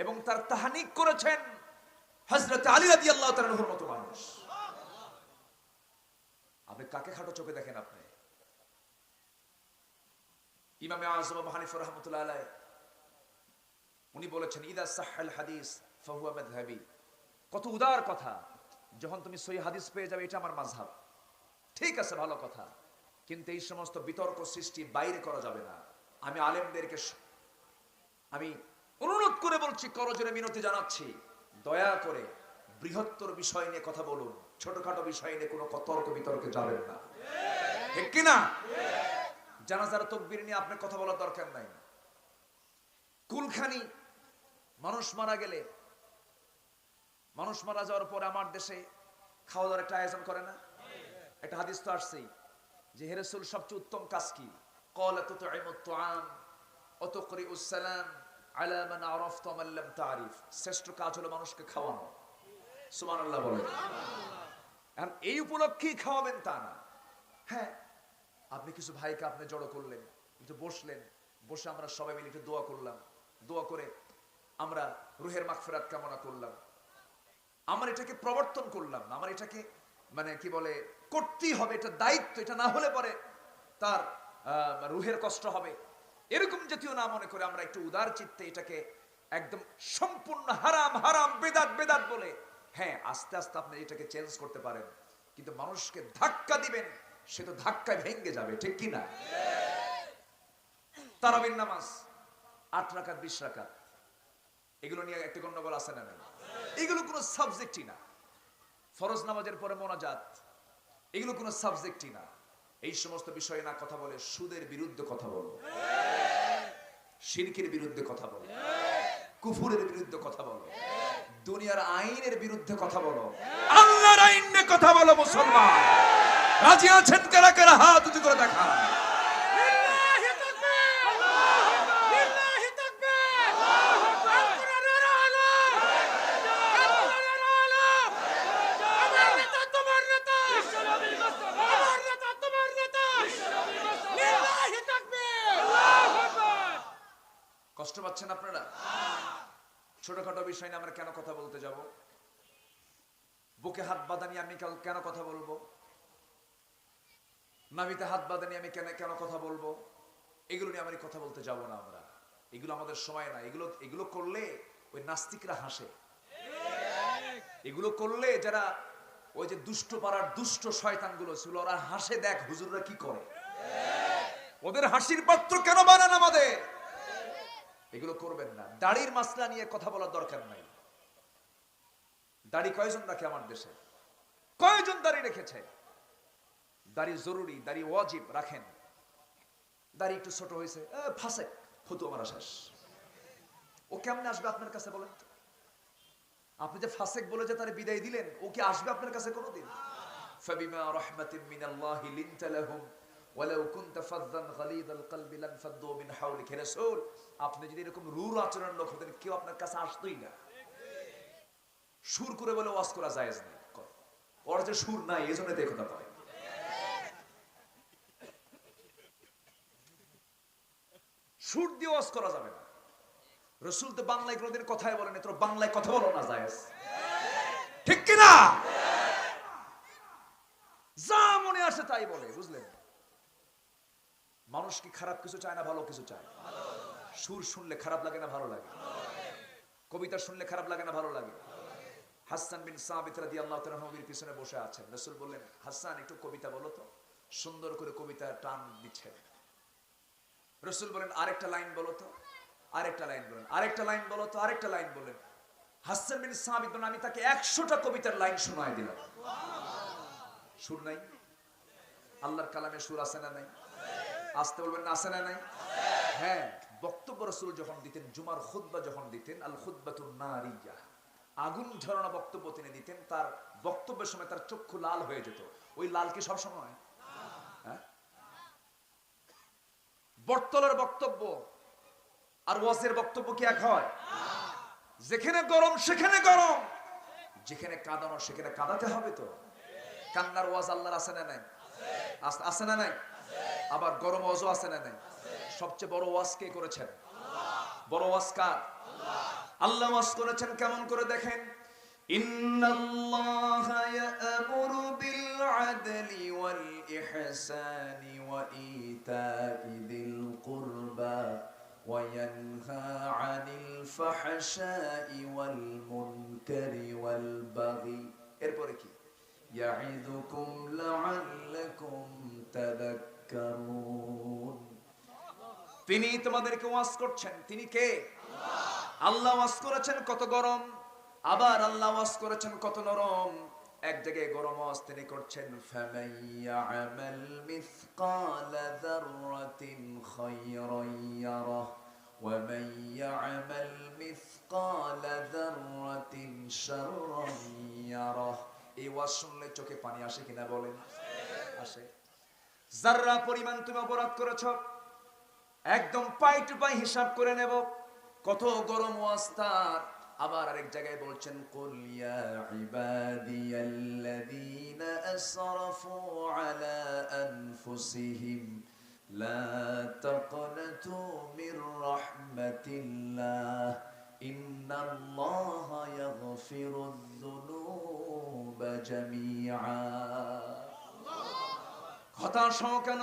এবং তার তাহনিক করেছেন হযরত আলী রাদিয়াল্লাহু তাআলা আনহুর মতো মানুষ। আপনি কাকে খাটো চোখে দেখেন? আপনি ইমামে আযম আবু হানিফা রাহমাতুল্লাহ আলাইহি উনি বলেছেন ইদা সাহহাল হাদিস ফাহুয়া মাযহাবি। কত উদার কথা! যখন তুমি সহিহ হাদিস পেয়ে যাবে এটা আমার মাযহাব। ঠিক আছে, ভালো কথা, কিন্তু এই সমস্ত বিতর্ক সৃষ্টি বাইরে করা যাবে না। আমি আলেমদেরকে আমি অনুরোধ করে বলছি, করজোরে মিনতি জানাচ্ছি, দয়া করে বৃহত্তর বিষয় নিয়ে কথা বলুন। ছোটখাটো বিষয় নিয়ে কোনো তর্ক বিতর্কে যাবেন না, ঠিক কি না? জানাজার তাকবীর নিয়ে আপনি কথা বলার দরকার নাই। কুলখানি মানুষ মারা গেলে, মানুষ মারা যাওয়ার পরে আমার দেশে খাওয়া দাওয়ার একটা আয়োজন করে না? একটা হাদিস তো আসছেই যে হে রাসূল, সবচেয়ে উত্তম কাজ কি? ক্বালা তুতঈমুত তুআম ওয়া তুকরিউস সালাম আলা মান আরাফতা ওয়া মান লাম তা'রিফ। শ্রেষ্ঠ কাজ হলো মানুষকে খাওয়ানো। সুবহানাল্লাহ বলেন। এখন এই উপলক্ষেই খাওয়াবেন তা না। হ্যাঁ, আপনি কিছু ভাইকে আপনি জড়ো করলেন, একটু বসলেন, বসে আমরা সবাই মিলে একটু দোয়া করলাম, দোয়া করে আমরা রুহের মাগফিরাত কামনা করলাম। আমরা এটাকে প্রবর্তন করলাম না, আমরা এটাকে মানে কি বলে করতেই হবে, এটা দায়িত্ব। এটা না হলে পরে তার রুহের কষ্ট হবে, এরকম জাতীয় না মনে করে আমরা একটু উদার চিত্তে এটাকে একদম সম্পূর্ণ হারাম হারাম বেদাত বেদাত বলে হ্যাঁ, আস্তে আস্তে আপনি এটাকে চেঞ্জ করতে পারেন, কিন্তু মানুষকে ধাক্কা দিবেন, সে তো ধাক্কায় ভেঙে যাবে, ঠিক কি না? তারাবির নামাজ 8 রাকাত 20 রাকাত, এগুলো নিয়ে একটা গন্ডগোল আছে না? এগুলো কোনো সাবজেক্টই না। ফরজ নামাজের পরে মোনাজাত, এগুলো কোনো সাবজেক্টই না। এই সমস্ত বিষয়ে না কথা বলে সুদের বিরুদ্ধে কথা বলো, শিরকের বিরুদ্ধে কথা বলো, কুফুরের বিরুদ্ধে কথা বলো, দুনিয়ার আইনের বিরুদ্ধে কথা বলো, আল্লাহর আইন নিয়ে কথা বলো। মুসলমান রাজি আছেন কারা কারা? হাত উঁচু করে দেখা। কষ্ট পাচ্ছেন আপনারা? ছোটখাটো বিষয় নিয়ে আমরা কেন কথা বলতে যাব? বুকে হাত বাঁধানি আমি কেন কথা বলবো? নাভিতে হাত বাঁধানি আমি কেন কথা বলবো? এগুলো নিয়ে আমরা কথা বলতে যাব না। আমরা এগুলো আমাদের সময় না। এগুলো করলে ওই নাস্তিকরা হাসে। এগুলো করলে যারা ওই যে দুষ্ট পাড়ার দুষ্ট শয়তানগুলো ছিল, ওরা হাসে, দেখ হুজুররা কি করে। ওদের হাসির পাত্র কেন বানান আমাদের? এগুলো করবেন না। দাড়ির মাসলা নিয়ে কথা বলার দরকার নাই। দাড়ি কয়জন রাখে আমার দেশে? কয়জন দাড়ি রেখেছে? দাড়ি জরুরি, দাড়ি ওয়াজিব, রাখেন। দাড়ি একটু ছোট হয়েছে, ফাসেক, ফতোয়া মারা শেষ। ও কেমনে আসবে আপনার কাছে বলেন তো? আপনি যে ফাসেক বলে যে তারে বিদায় দিলেন, ও কি আসবে আপনার কাছে কোনোদিন? ফাবিমা রাহমাতিন মিনাল্লাহি লিনতা লাহুম ওয়ালাউ কুনতা ফাযযান গালিযাল কলবি লানফাদ্দু মিন হাওলিক। হে রাসূল, আপনি যদি এরকম রূঢ় আচরণের লোক হতেন, কেউ আপনার কাছে আসতোই না। সুর করে বলে ওয়াজ করা জায়েজ নেই। ওর যে সুর নাই, এজন্য তো এই কথা বলে। সুর দিয়ে ওয়াজ করা যাবে না। রাসূল তো বাংলায় কোনোদিন কথাই বলেন, তোর বাংলায় কথা বলো না জায়েজ, ঠিক কি না? যা মনে আসে তাই বলে, বুঝলেন? মানুষ কি খারাপ কিছু চায় না, ভালো কিছু চায়? সুর শুনলে খারাপ লাগে না ভালো লাগে? কবিতা শুনলে খারাপ লাগে না ভালো লাগে? হাসান বিন সাবিত রাদিয়াল্লাহু তাআলা নবীর পিছনে বসে আছেন। রাসূল বললেন, হাসান একটু কবিতা বলো তো। সুন্দর করে কবিতা টান দিচ্ছেন। রাসূল বলেন, আরেকটা লাইন বলো তো। আরেকটা লাইন বলেন, আরেকটা লাইন বলো তো, আরেকটা লাইন বলেন। হাসান বিন সাবিত বলেন, আমি তাকে 100টা কবিতার লাইন শোনায় দিলাম। সুর নাই? আল্লাহর কালামে সুর আছে না নাই? আসতে বলবেন না, আছে না নাই? হ্যাঁ, বক্তব্য রাসূল যখন দিতেন, জুমার খুতবা যখন দিতেন, আল খুতবাতুন নারিয়া, আগুন ঝরানো বক্তব্য তিনি দিতেন। তার বক্তব্যের সময় তার চক্ষু লাল হয়ে যেত। ওই লাল কি সব সময়? হ্যাঁ, বটতলার বক্তব্য আর ওয়াজের বক্তব্য কি এক হয়? যেখানে গরম সেখানে গরম, যেখানে কাঁদানো সেখানে কাঁদাতে হবে তো। কান্নার ওয়াজ আল্লাহর আছে না নাই? আছে না নাই? আবার গরম ওয়াজও আছে না নাই? সবচেয়ে বড় ওয়াজ কে করেছেন? বড় ওয়াজ কার? আল্লাহ ওয়াজ করেছেন কেমন করে দেখেন। ইন্নাল্লাহা ইয়া'মুরু বিল আদলি ওয়াল ইহসানি ওয়া ইতা'i যিল কুরবা ওয়া ইয়ানহা 'আনিল ফাহশাই ওয়াল মুনকারি ওয়াল বাগি। এরপরে কি? ইয়া'iযুকুম লা'আল্লাকুম তাযাক্কারুন। তিনি তোমাদেরকে ওয়াজ করছেন। তিনি কে? আল্লাহ ওয়াজ করেছেন কত গরম, আবার আল্লাহ ওয়াজ করেছেন কত নরম। এক জায়গায় গরম ওয়াজ তিনি করছেন, ফামান ইয়া'মাল মিসকালা যাররাতিন খায়রান ইয়ারাহ ওয়া মান ইয়া'মাল মিসকালা যাররাতিন শাররান ইয়ারাহ। এই ওয়াজ শুনলে চোখে পানি আসে কিনা বলেন? আসে। যাররা পরিমাণ তুমি অপরাধ করেছ, একদম পাই টু পাই হিসাব করে নেব। কত গরম ওয়াজ তার। আবার আরেক জায়গায় বলছেন, কুল ইয়া ইবাদিয়াল্লাযীনা আসরাফু আলা আনফুসিহিম লা তাকনাতু মির রাহমাতিল্লাহ ইন্নাল্লাহা ইয়াগফিরুয যুনুবা জামিআ। হতাশ হও কেন,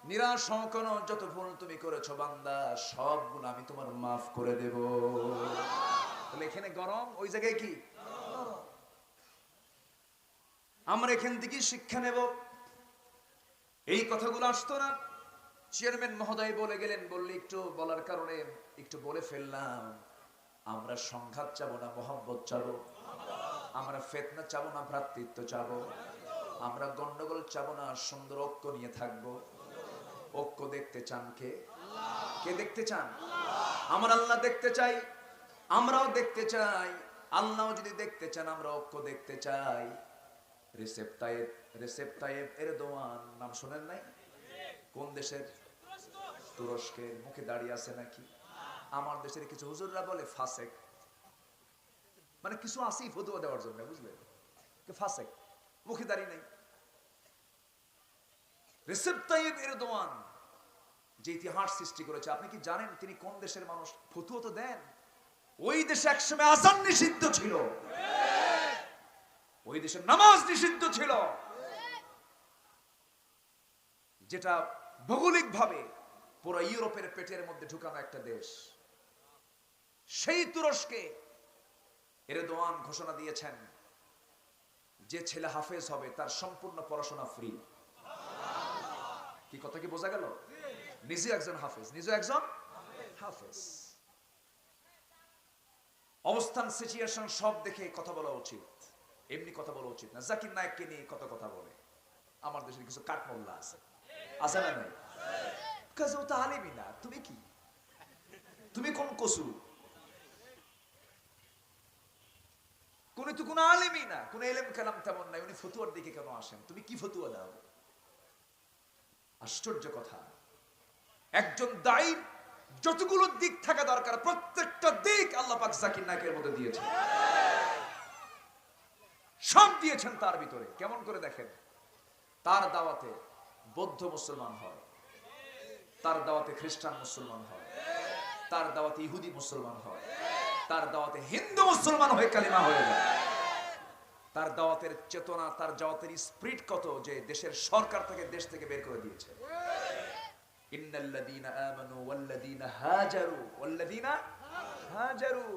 নিরাশ হও কেন? যত ভুল তুমি করেছো বান্দা, সব গুণ আমি তোমার মাফ করে দেব। তাহলে এখানে গরম, ওই জায়গায় কি? আমরা এখান থেকে শিক্ষা নেব। এই কথাগুলো আসতো না। চেয়ারম্যান মহোদয় বলে গেলেন, বললে একটু বলার কারণে একটু বলে ফেললাম। আমরা সংঘাত চাবো না, মহব্বত চাবো। আমরা ফিতনা চাবো না, ভ্রাতৃত্ব চাবো। আমরা গন্ডগোল চাবো না, সুন্দর ঐক্য নিয়ে থাকবো। ঐক্য দেখতে চান কে? কে দেখতে চান? আমার আল্লাহ দেখতে চাই, আমরাও দেখতে চাই। আল্লাহ যদি দেখতে চান, আমরা ঐক্য দেখতে চাই। রেসেপ তাইয়েব এরদোয়ান নাম শোনেন নাই? কোন দেশের? তুরস্কের। মুখে দাঁড়িয়ে আছে নাকি? আমার দেশের কিছু হুজুররা বলে ফাসেক, মানে কিছু আসি ফতুয়া দেওয়ার জন্য, বুঝলেন? ফাসেক, মুখে দাঁড়িয়ে নেই। রেসেপ তাইয়েব এরদোয়ান যে ইতিহাস সৃষ্টি করেছে, আপনি কি জানেন তিনি কোন দেশের মানুষ? ফতুয়া তো দেন। ওই দেশে একসময় আযান নিষিদ্ধ ছিল, ওই দেশে নামাজ নিষিদ্ধ ছিল, যেটা ভৌগোলিক ভাবে পুরো ইউরোপের পেটের মধ্যে ঢুকানো একটা দেশ। সেই তুরস্কে এরদোয়ান ঘোষণা দিয়েছেন, যে ছেলে হাফেজ হবে তার সম্পূর্ণ পড়াশোনা ফ্রি। কি কথা কি বোঝা গেল? নিজে একজন হাফেজ, নিজে একজন হাফেজ। অবস্থান, সিচুয়েশন সব দেখে কথা বলা উচিত, এমনি কথা বলা উচিত না। জাকির নায়েককে নিয়ে কত কথা বলে। আমার দেশের কিছু কাঠমোল্লা আছে, আছে না নাই? কাজে ও তো আলেমই না। তুমি কি? তুমি কোন কসু? কোন তো কোন আলেমই না, কোন এলেম কালাম তেমন নাই। উনি ফতুয়ার দিকে কেন আসেন? তুমি কি ফতুয়া দাও? আশ্চর্য কথা। একজন দায়ী যতগুলো দিক থাকা দরকার, প্রত্যেকটা দিক আল্লাহ পাক জাকির নায়েকের মধ্যে দিয়েছেন, সব দিয়েছেন তার ভিতরে। কেমন করে দেখেন, তার দাওয়াতে বৌদ্ধ মুসলমান হয়, তার দাওয়াতে খ্রিস্টান মুসলমান হয়, তার দাওয়াতে ইহুদি মুসলমান হয়, তার দাওয়াতে হিন্দু মুসলমান হয়ে কালিমা হয়ে যায়। তার দাওয়াতের চেতনা, তার দাওয়াতের স্পিরিট কত, যে দেশের সরকার থেকে দেশ থেকে বের করে দিয়েছে। ইন্নাল্লাযীনা আমানু ওয়াল্লাযীনা হাজারু,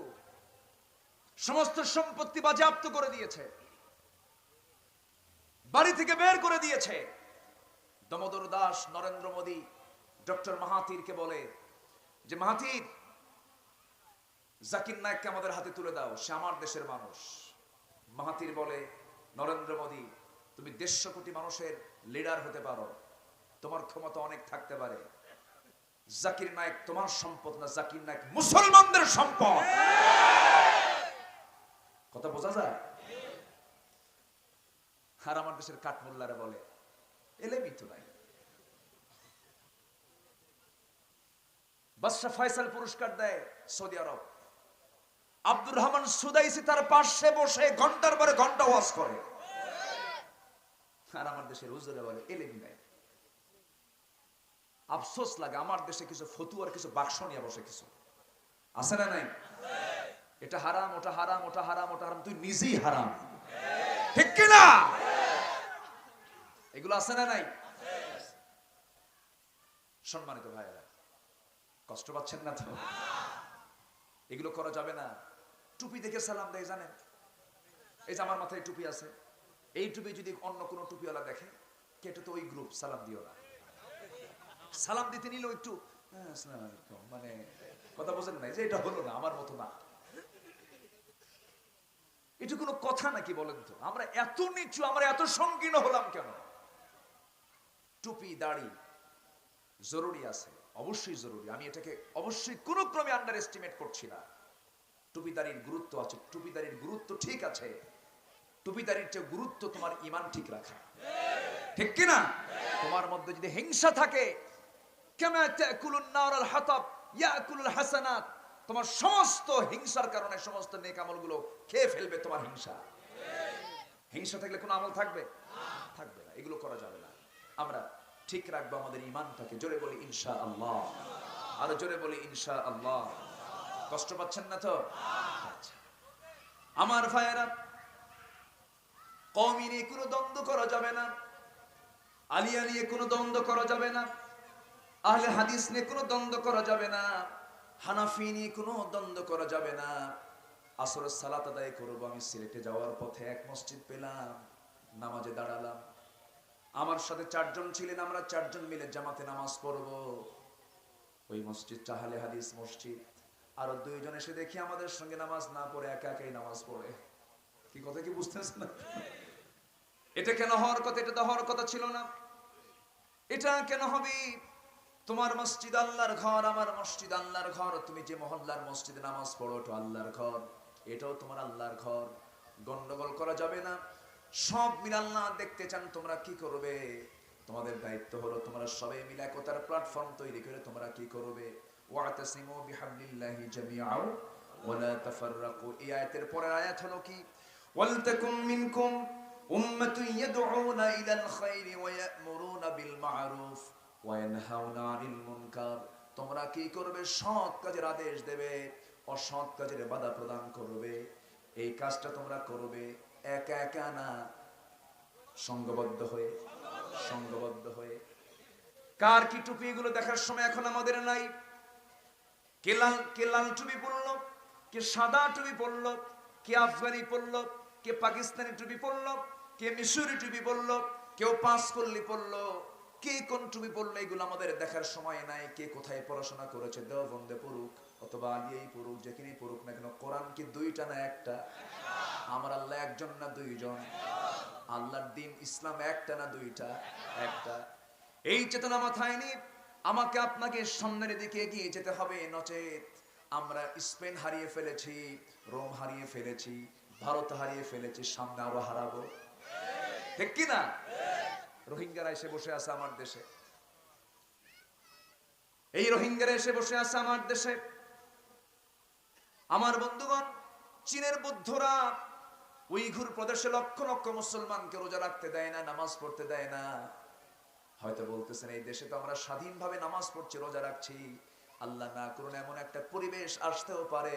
সমস্ত সম্পত্তি বাজেয়াপ্ত করে দিয়েছে, বাড়ি থেকে বের করে দিয়েছে। দামোদর দাস নরেন্দ্র মোদী ডক্টর মাহাথিরকে বলে যে, মাহাথির, জাকির নায়েককে আমাদের হাতে তুলে দাও, সে আমার দেশের মানুষ। মাহাথির বলে, নরেন্দ্র মোদী, তুমি 150 কোটি মানুষের লিডার হতে পারো, তোমার ক্ষমতা অনেক থাকতে পারে। জাকির নায়েক তোমার সম্পদ না, জাকির নায়েক মুসলমানদের সম্পদ। কথা বোঝা যায়? আর আমার দেশের কাঠমোল্লারা বলে এলেমই তো নাই। বাদশা ফয়সাল পুরস্কার দেয় সৌদি আরব, আব্দুর রহমান সুদাইসি তার পাশে বসে ঘন্টার পরে ঘন্টা ওয়াজ করে। আর আমার দেশের হুজুরে বলে এলেমই নাই। আফসোস লাগে, আমার দেশে কিছু ফতুয়ার কিছু বাক্স নিয়ে বসে কিছু আছে না নাই? এটা হারাম, ওটা হারাম, ওটা হারাম, ওটা হারাম, তুই নিজেই হারাম, ঠিক কিনা? এগুলো আছে না নাই? সম্মানিত ভাইয়েরা, কষ্ট পাচ্ছেন না তো? এগুলো করা যাবে না। টুপি দেখে সালাম দেয়, জানেন? এই যে আমার মাথায় টুপি আছে, এই টুপি যদি অন্য কোনো টুপিওয়ালা দেখে, কেটে তো ওই গ্রুপ, সালাম দিও না। সালাম দিতে নিলেও একটু আসসালামু আলাইকুম, মানে কথা বোঝেন নাই যে এটা হলো না, আমার মতো না। এটা কোনো কথা নাকি বলেন তো? আমরা এত নিচু, আমরা এত সংকীর্ণ হলাম কেন? টুপি দাড়ি জরুরি আছে, অবশ্যই জরুরি। আমি এটাকে অবশ্যই কোনো ক্রমে আন্ডার এস্টিমেট করছি না। টুপিদারির গুরুত্ব আছে, টুপিদারির গুরুত্ব ঠিক আছে। টুপিদারির চেয়ে গুরুত্ব তোমার ঈমান ঠিক রাখা, ঠিক কিনা? তোমার মধ্যে যদি হিংসা থাকে, কামা তাকুলুন নারাল হাতাব ইয়াকুলুল হাসানাত, তোমার সমস্ত হিংসার কারণে সমস্ত নেক আমলগুলো খেয়ে ফেলবে তোমার হিংসা। হিংসা থাকলে কোনো আমল থাকবে? থাকবে না। এগুলো করা যাবে না। আমরা ঠিক রাখবো আমাদের ঈমানটাকে। জোরে বলি ইনশাআল্লাহ, আরো জোরে বলি ইনশাআল্লাহ। কষ্ট পাচ্ছেন না তো? আচ্ছা আমার ভাইয়েরা, কওমি নিয়ে কোনো দ্বন্দ্ব করা যাবে না, আলিয়া নিয়ে কোনো দ্বন্দ্ব করা যাবে না, আহলে হাদিস নিয়ে কোনো দ্বন্দ্ব করা যাবে না, হানাফি নিয়ে কোনো দ্বন্দ্ব করা যাবে না। আসরের সালাত আদায় করব, আমি সিলেটে যাওয়ার পথে এক মসজিদ পেলাম, নামাজে দাঁড়ালাম, আমার সাথে 4 জন ছিলেন, আমরা 4 জন মিলে জামাতে নামাজ পড়ব। ওই মসজিদ চাহালে হাদিস মসজিদ, আরো 2 জন এসে দেখি আমাদের সঙ্গে নামাজ না পড়ে একা একাই নামাজ পড়ে। কি কথা কি বুঝতেছেন না? এটা কেন হওয়ার কথা? এটা তো হওয়ার কথা ছিল না। এটা কেন হবে? তোমার মসজিদ আল্লাহর ঘর, আমার মসজিদ আল্লাহর ঘর। তুমি যে মহল্লার মসজিদে নামাজ পড়ো ওটা আল্লাহর ঘর, এটাও তোমার আল্লাহর ঘর। গন্ডগোল করা যাবে না। সব মিলে আল্লাহ দেখতে চান তোমরা কি করবে। তোমাদের দায়িত্ব হলো তোমরা সবাই মিলে একতার প্ল্যাটফর্ম তৈরি করে তোমরা কি করবে। ওয়াতাসিমু বিহাবলিল্লাহি জামিআ ওয়ালা তাফাররাকু। এই আয়াতের পরের আয়াত হলো কি? ওয়ালতাকুম মিনকুম উম্মাতুন ইয়াদউনা ইলাল খায়রি ওয়া ইয়া'মুরুনা বিল মা'রুফ ওয়া ইয়ানহাউনা আনিল মুনকার। তোমরা কি করবে? সৎ কাজের আদেশ দেবে, অসৎ কাজের বাধা প্রদান করবে। এই কাজটা তোমরা করবে একা একা না, সংঘবদ্ধ হয়ে। সংঘবদ্ধ হয়ে। কার কি টুপি এগুলো দেখার সময় এখন আমাদের নাই। কে লাল টুপি পরলো, কে সাদা টুপি পরলো, কে আফগানি পরলো, কে পাকিস্তানি টুপি পরলো, কে মিশরি টুপি পরলো, কেউ পাঁচকল্লি পরলো, কে কোন টুপি পরলো, এগুলো আমাদের দেখার সময় নাই। কে কোথায় পড়াশোনা করেছে, দেওবন্দে পড়ুক অথবা আলিয়াই পড়ুক, যেখানেই পড়ুক না কেন, কোরআন কি 2টা না 1টা? আমার আল্লাহ একজন না 2 জন? আল্লাহর দিন ইসলাম 1টা না 2টা? 1টা। এই চেতনা মাথায় নিয়ে আমাকে আপনাকে সামনের দিকে এগিয়ে যেতে হবে, নচেত আমরা স্পেন হারিয়ে ফেলেছি, রোম হারিয়ে ফেলেছি, ভারত হারিয়ে ফেলেছি, সামনে আরো হারাবো। ঠিক কি না? রোহিঙ্গারা এসে বসে আছে আমার দেশে, এই রোহিঙ্গারা এসে বসে আছে আমার দেশে। আমার বন্ধুগণ, চীনের বৌদ্ধরা উইঘুর প্রদেশে লক্ষ লক্ষ মুসলমানকে রোজা রাখতে দেয় না, নামাজ পড়তে দেয় না। হয়তো বলতেছেন এই দেশে তো আমরা স্বাধীনভাবে নামাজ পড়ছি, রোজা রাখছি। আল্লাহ না করুন এমন একটা পরিবেশ আসতেও পারে,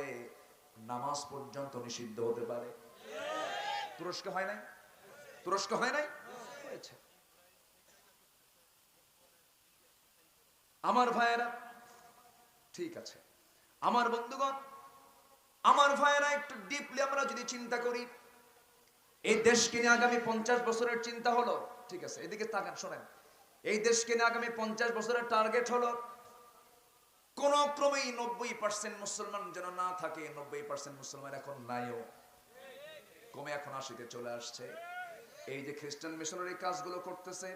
নামাজ পর্যন্ত নিষিদ্ধ হতে পারে। তুরস্ক হয় নাই? তুরস্ক হয় নাই? হয়েছে। আমার ভাইয়েরা, ঠিক আছে আমার বন্ধুগণ, আমার ভাইয়েরা, একটু ডিপলি আমরা যদি চিন্তা করি, এই দেশকে নিয়ে আগামী 50 বছরের চিন্তা হলো, ঠিক আছে এদিকে তাকান শোনেন, এই দেশকে নিয়ে আগামী 50 বছরের টার্গেট হলো কোন ক্রমেই 90% মুসলমান যেন না থাকে। 90% মুসলমান এখন নাইও, কমে এখন 80-তে চলে আসছে। এই যে খ্রিস্টান মিশনারি কাজগুলো করতেছে,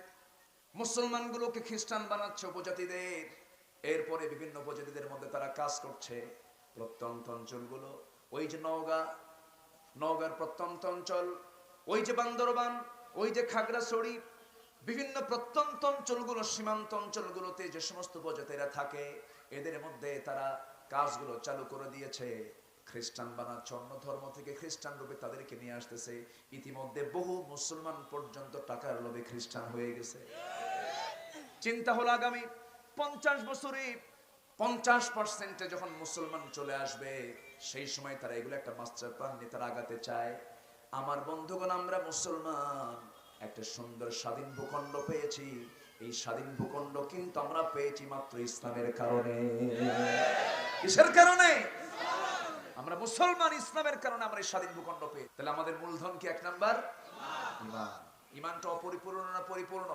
মুসলমানগুলোকে খ্রিস্টান বানাচ্ছে উপজাতিদের, এরপরে বিভিন্ন উপজাতিদের মধ্যে তারা কাজ করছে। প্রত্যন্ত অঞ্চলগুলো, ওই যে নওগাঁর প্রত্যন্ত অঞ্চল, ওই যে বান্দরবান, ওই যে খাগড়াছড়ি, বিভিন্ন প্রত্যন্ত অঞ্চলগুলো, সীমান্ত অঞ্চলগুলোতে যে সমস্ত উপজাতিরা থাকে, এদের মধ্যে তারা কাজগুলো চালু করে দিয়েছে। খ্রিস্টান বানাচ্ছে, অন্য ধর্ম থেকে খ্রিস্টান রূপে তাদেরকে নিয়ে আসতেছে। ইতিমধ্যে বহু মুসলমান পর্যন্ত টাকার লোভে খ্রিস্টান হয়ে গেছে। চিন্তা হলো আগামী 50 বছরে 50%-এ যখন মুসলমান চলে আসবে, সেই সময় তারা এগুলো একটা মাস্টার প্ল্যান নিয়ে তারা আগাতে চায়। আমার বন্ধুগণ, আমরা মুসলমান একটা সুন্দর স্বাধীন ভূখণ্ড পেয়েছি। এই স্বাধীন ভূখণ্ড কিন্তু আমরা পেয়েছি মাত্র ইসলামের কারণে। কিসের কারণে? আমরা মুসলমান, ইসলামের কারণে আমরা এই স্বাধীন ভূখণ্ড পেয়ে। তাহলে আমাদের মূলধন কি? 1 নাম্বার ঈমান। ঈমানটা অপরিপূর্ণ না পরিপূর্ণ?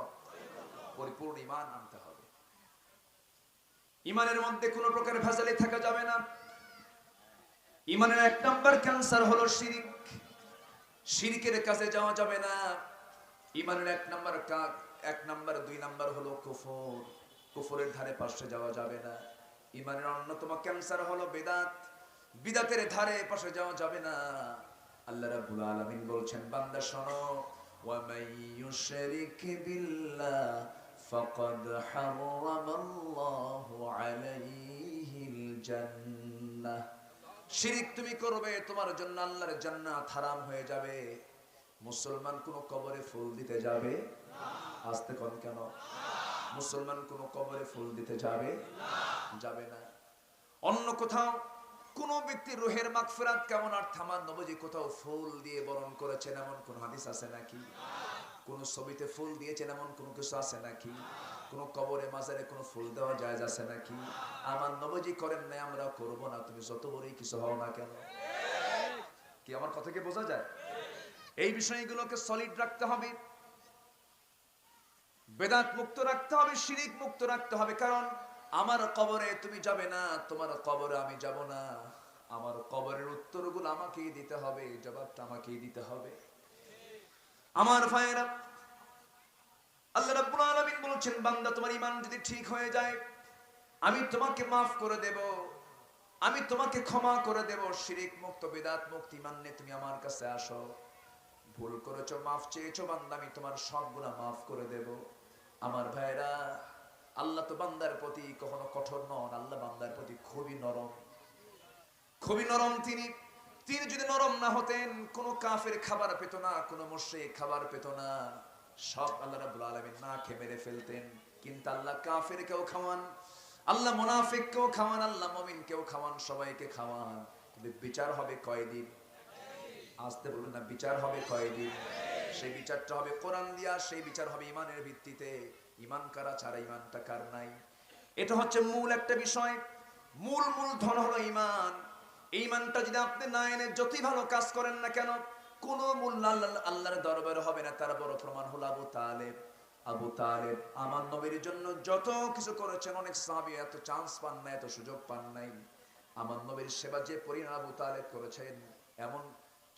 পরিপূর্ণ ঈমান আনতে হবে। ঈমানের মধ্যে কোনো প্রকার ভেজালি থাকা যাবে না। ঈমানের 1 নাম্বার ক্যান্সার হলো শিরক। শিরকের কাছে যাওয়া যাবে না। ঈমানের 1 নাম্বার 2 নাম্বার হলো কুফর। কুফরের ধারে পাশে যাওয়া যাবে না। ঈমানের অন্যতম ক্যান্সার হলো বিদআত। বিদআতের ধারে পাশে যাওয়া যাবে না। আল্লাহ রাব্বুল আলামিন বলছেন, বান্দা শোনো, ওয়া মান ইউশরিক বিল্লাহ ফাকাদ হারামাল্লাহু আলাইহিল জান্নাহ। শিরক তুমি করবে, তোমার জন্য আল্লাহর জান্নাত হারাম হয়ে যাবে। মুসলমান কোন কবরে ফুল দিতে যাবে না। আস্তে কোন কেন? মুসলমান কোন কবরে ফুল দিতে যাবে যাবে না। অন্য কোথাও কোন ব্যক্তির রুহের মাগফিরাত কেমন আর থামান নবজি কোথাও ফুল দিয়ে বরণ করেছেন এমন কোন হাদিস আছে নাকি? কোন ছবিতে ফুল দিয়েছেন এমন কোন কিছু আছে নাকি? কোন কবরে মাজারে কোন ফুল দেওয়া জায়েজ আছে নাকি? আমার নবজি করেন না, আমরা করব না। তুমি যত বড়ই কিছু হও না কেন। কি আমার কথা কি বোঝা যায়? এই বিষয়গুলোকে সলিড রাখতে হবে, বেদাত মুক্ত রাখতে হবে, শিরিক মুক্ত রাখতে হবে। কারণ আমার কবরে তুমি যাবে না, তোমার কবরে আমি যাব না। আমার কবরের উত্তরগুলো আমাকেই দিতে হবে, জবাবটা আমাকেই দিতে হবে। আমার ভাইয়েরা, আল্লাহ রাব্বুল আলামিন বলেছেন, বান্দা তোমার ঈমান যদি ঠিক হয়ে যায়, আমি তোমাকে মাফ করে দেব, আমি তোমাকে ক্ষমা করে দেব। শিরিক মুক্ত, বিদআত মুক্ত ঈমান নিয়ে তুমি আমার কাছে আসো। ভুল করেছো, মাফ চেয়েছো, বান্দা আমি তোমার সব গুনাহ মাফ করে দেব। আমার ভাইরা, আল্লাহ তো বান্দার প্রতি কখনো কঠোর নন, আল্লাহ বান্দার প্রতি খুবই নরম, খুবই নরম। তিনি যদি নরম না হতেন, কোন কাফের খাবার পেত না, কোন মুশরিক খাবার পেত না, সব আল্লাহ রাব্বুল আলামিন না খেয়ে মেরে ফেলতেন। কিন্তু আল্লাহ কাফেরকেও খাওয়ান, আল্লাহ মুনাফিককেও খাওয়ান, আল্লাহ মুমিনকেও খাওয়ান, সবাইকে খাওয়ান। কিন্তু বিচার হবে কয়দিন? আসতে বলুন না, বিচার হবে কয়দিন? সেই বিচারটা হবে কোরআন দিয়া, সেই বিচার হবে ঈমানের ভিত্তিতে। ঈমান কারা ছাড়া ঈমানটা কার নাই, এটা হচ্ছে মূল একটা বিষয়। মূল ধন হলো ঈমান। ঈমানটা যদি আপনি না এনে যতই ভালো কাজ করেন না কেন, কোন মূল্য আল্লাহর দরবারে হবে না। তার বড় প্রমাণ হলো আবু তালেব। আবু তালেব আমার নবীর জন্য যত কিছু করেছেন, অনেক সাহাবী এত চান্স পান নাই, এত সুযোগ পান নাই। আমার নবীর সেবা যে পরিমাণ আবু তালেব করেছেন, এমন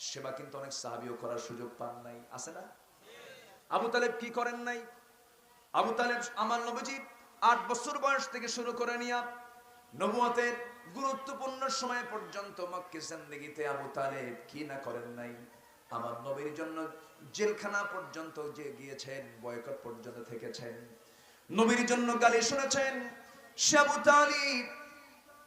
সেবা কিন্তু অনেক সাহাবীও করার সুযোগ পান নাই। আছে না? আবু তালেব কি করেন নাই? আবু তালেব আমার নবীজি 8 বছর বয়স থেকে শুরু করে নিয়ে নবুয়তের গুরুত্বপূর্ণ সময় পর্যন্ত মক্কা জিন্দেগিতে আবু তালেব কি না করেন নাই। আমার নবীর জন্য জেলখানা পর্যন্ত যে গিয়েছেন, বয়কট পর্যন্ত থেকেছেন, নবীর জন্য গালি শুনেছেন। সে আবু তালিব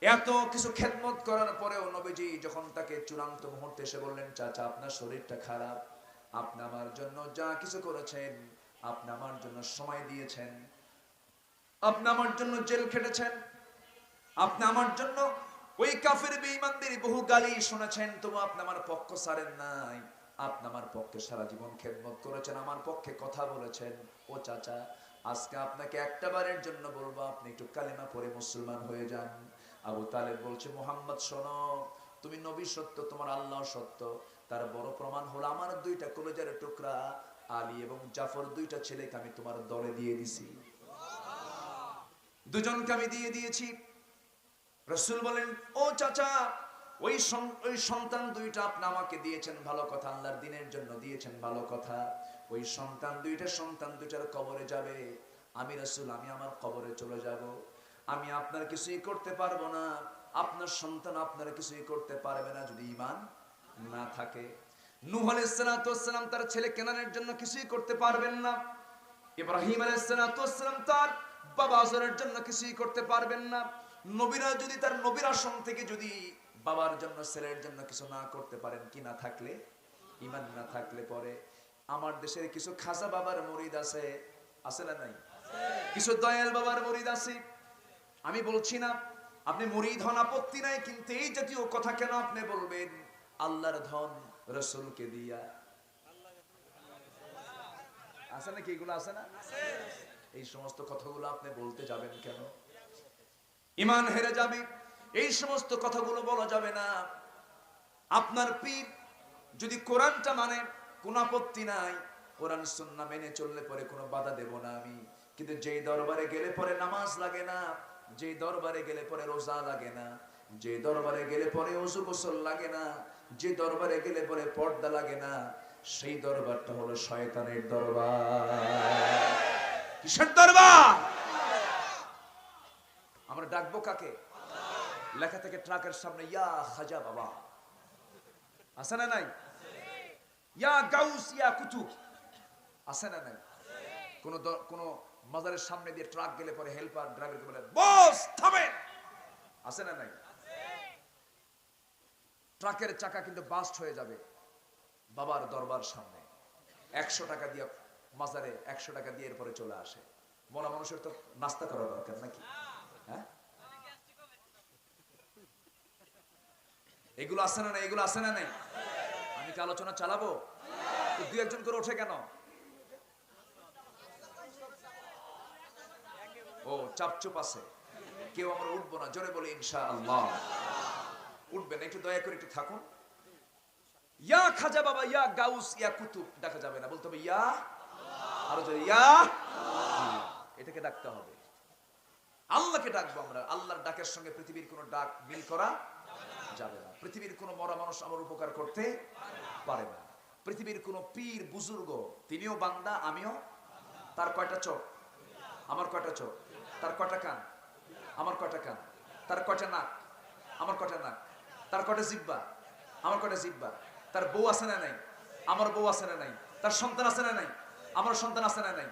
এত কিছু খেদমত করার পরেও নবীজি যখন তাকে চূড়ান্ত মুহূর্তে এসে বললেন, চাচা আপনার শরীরটা খারাপ, আপনি আমার জন্য যা কিছু করেছেন, আপনি আমার জন্য সময় দিয়েছেন, আপনি আমার জন্য জেল খেটেছেন, আপনি আমার জন্য ওই কাফের বেঈমানদের বহু গালি শুনেছেন, তবু আপনি আমার পক্ষ ছাড়েন নাই। আপনি আমার পক্ষে সারা জীবন খেদমত করেছেন, আমার পক্ষে কথা বলেছেন। ও চাচা, আজকে আপনাকে একটা বারের জন্য বলবো, আপনি একটু কালিমা পড়ে মুসলমান হয়ে যান। আবু তালেব বলছে, মুহাম্মদ শোনো, তুমি নবী সত্য, তোমার আল্লাহ সত্য। তার বড় প্রমাণ হলো আমার 2টা কলিজার টুকরা আলী এবং জাফর, 2টা ছেলেকে আমি তোমার দলে দিয়ে দিছি, দুজনকে আমি দিয়ে দিয়েছি। রাসূল বলেন, ও চাচা, ওই সন্তান 2টা আপনি আমাকে দিয়েছেন, ভালো কথা, আল্লাহর দ্বীনের জন্য দিয়েছেন, ভালো কথা। ওই সন্তান 2টার কবরে যাবে, আমি রাসূল, আমি আমার কবরে চলে যাব। আমি আপনার কিছুই করতে পারবো না, আপনার সন্তান আপনার কিছুই করতে পারবে না যদি ঈমান না থাকে। নূহ আলাইহিস সালাতু ওয়াস সালাম তার ছেলে কেনানের জন্য কিছুই করতে পারবেন না। ইব্রাহিম আলাইহিস সালাতু ওয়াস সালাম তার বাবা আজরের জন্য কিছুই করতে পারবেন না। নবীরা যদি তার নবীর আসন থেকে যদি বাবার জন্য, ছেলের জন্য কিছু না করতে পারেন, কি না থাকলে, ঈমান না থাকলে পরে। আমার দেশের কিছু খাজা বাবার মুরিদ আছে, আছে না নাই? কিছু দয়াল বাবার মুরিদ আছে। আমি বলছি না আপনি মুরিদ হন, আপত্তি নাই, কিন্তু এই জাতীয় কথা কেন আপনি বলবেন? আল্লাহর ধন রাসূলকে দিয়া। আছে না কি? এগুলো আছে না? এই সমস্ত কথাগুলো আপনি বলতে যাবেন কেন? ঈমান হেরে যাবে, এই সমস্ত কথাগুলো বলা যাবে না। আপনার পীর যদি কোরআনটা মানে, কোনো আপত্তি নাই, কোরআন সুন্নাহ মেনে চললে পরে কোনো বাধা দেব না আমি। কিন্তু যেই দরবারে গেলে পরে নামাজ লাগে না, যেই দরবারে গেলে পরে রোজা লাগে না, যে দরবারে গেলে পরে ওযু গোসল লাগে না, যে দরবারে গেলে পরে পর্দা লাগে না, সেই দরবারটা হলো শয়তানের দরবার। কিসের দরবার? আমরা ডাকবো কাকে? লেখা থেকে ট্রাকের সামনে, ইয়া খাজা বাবা, আছে না নাই? ইয়া গাউস, ইয়া কুতুব, আছে না নাই? কোন মাজারের সামনে দিয়ে ট্রাক গেলে পরে হেল্পার ড্রাইভারকে বলে, বস থামেন, আছে না নাই? ট্রাকের চাকা কিন্তু বাস্ট হয়ে যাবে বাবার দরবার সামনে। 100 টাকা দিয়ে মাজারে 100 টাকা দিয়ে এরপরে চলে আসে। মরা মানুষের তো নাস্তা করা দরকার নাকি? হ্যাঁ, এগুলো আছে না নাই? এগুলো আছে না নাই? আমি কি আলোচনা চালাবো? 2-1 করে ওঠে কেন? ও চাপচুপ আছে, কেউ আমরা উঠবো না। জোরে বলি ইনশাআল্লাহ। উঠবেন, একটু দয়া করে একটু থাকুন। ইয়া খাজা বাবা, ইয়া গাউস, ইয়া কুতুব ডাকা যাবে না, বলতে হবে ইয়া, আরো জোরে ইয়া। এটাকে ডাকতে হবে, আল্লাহকে ডাকবো আমরা। আল্লাহর ডাকের সঙ্গে পৃথিবীর কোনো ডাক মিল করা যাবে না। পৃথিবীর কোনো মরা মানুষ আমার উপকার করতে পারে না। পৃথিবীর কোনো পীর বুজুর্গ, তিনিও বান্দা, আমিও। তার কয়টা চোখ? আমার কয়টা চোখ? তার কয়টা কান? আমার কয়টা কান? তার কয়টা নাক? আমার কয়টা নাক? তার কয়টা জিহ্বা? আমার কয়টা জিহ্বা? তার বউ আছে না নাই? আমার বউ আছে না নাই? তার সন্তান আছে না নাই? আমার সন্তান আছে না নাই?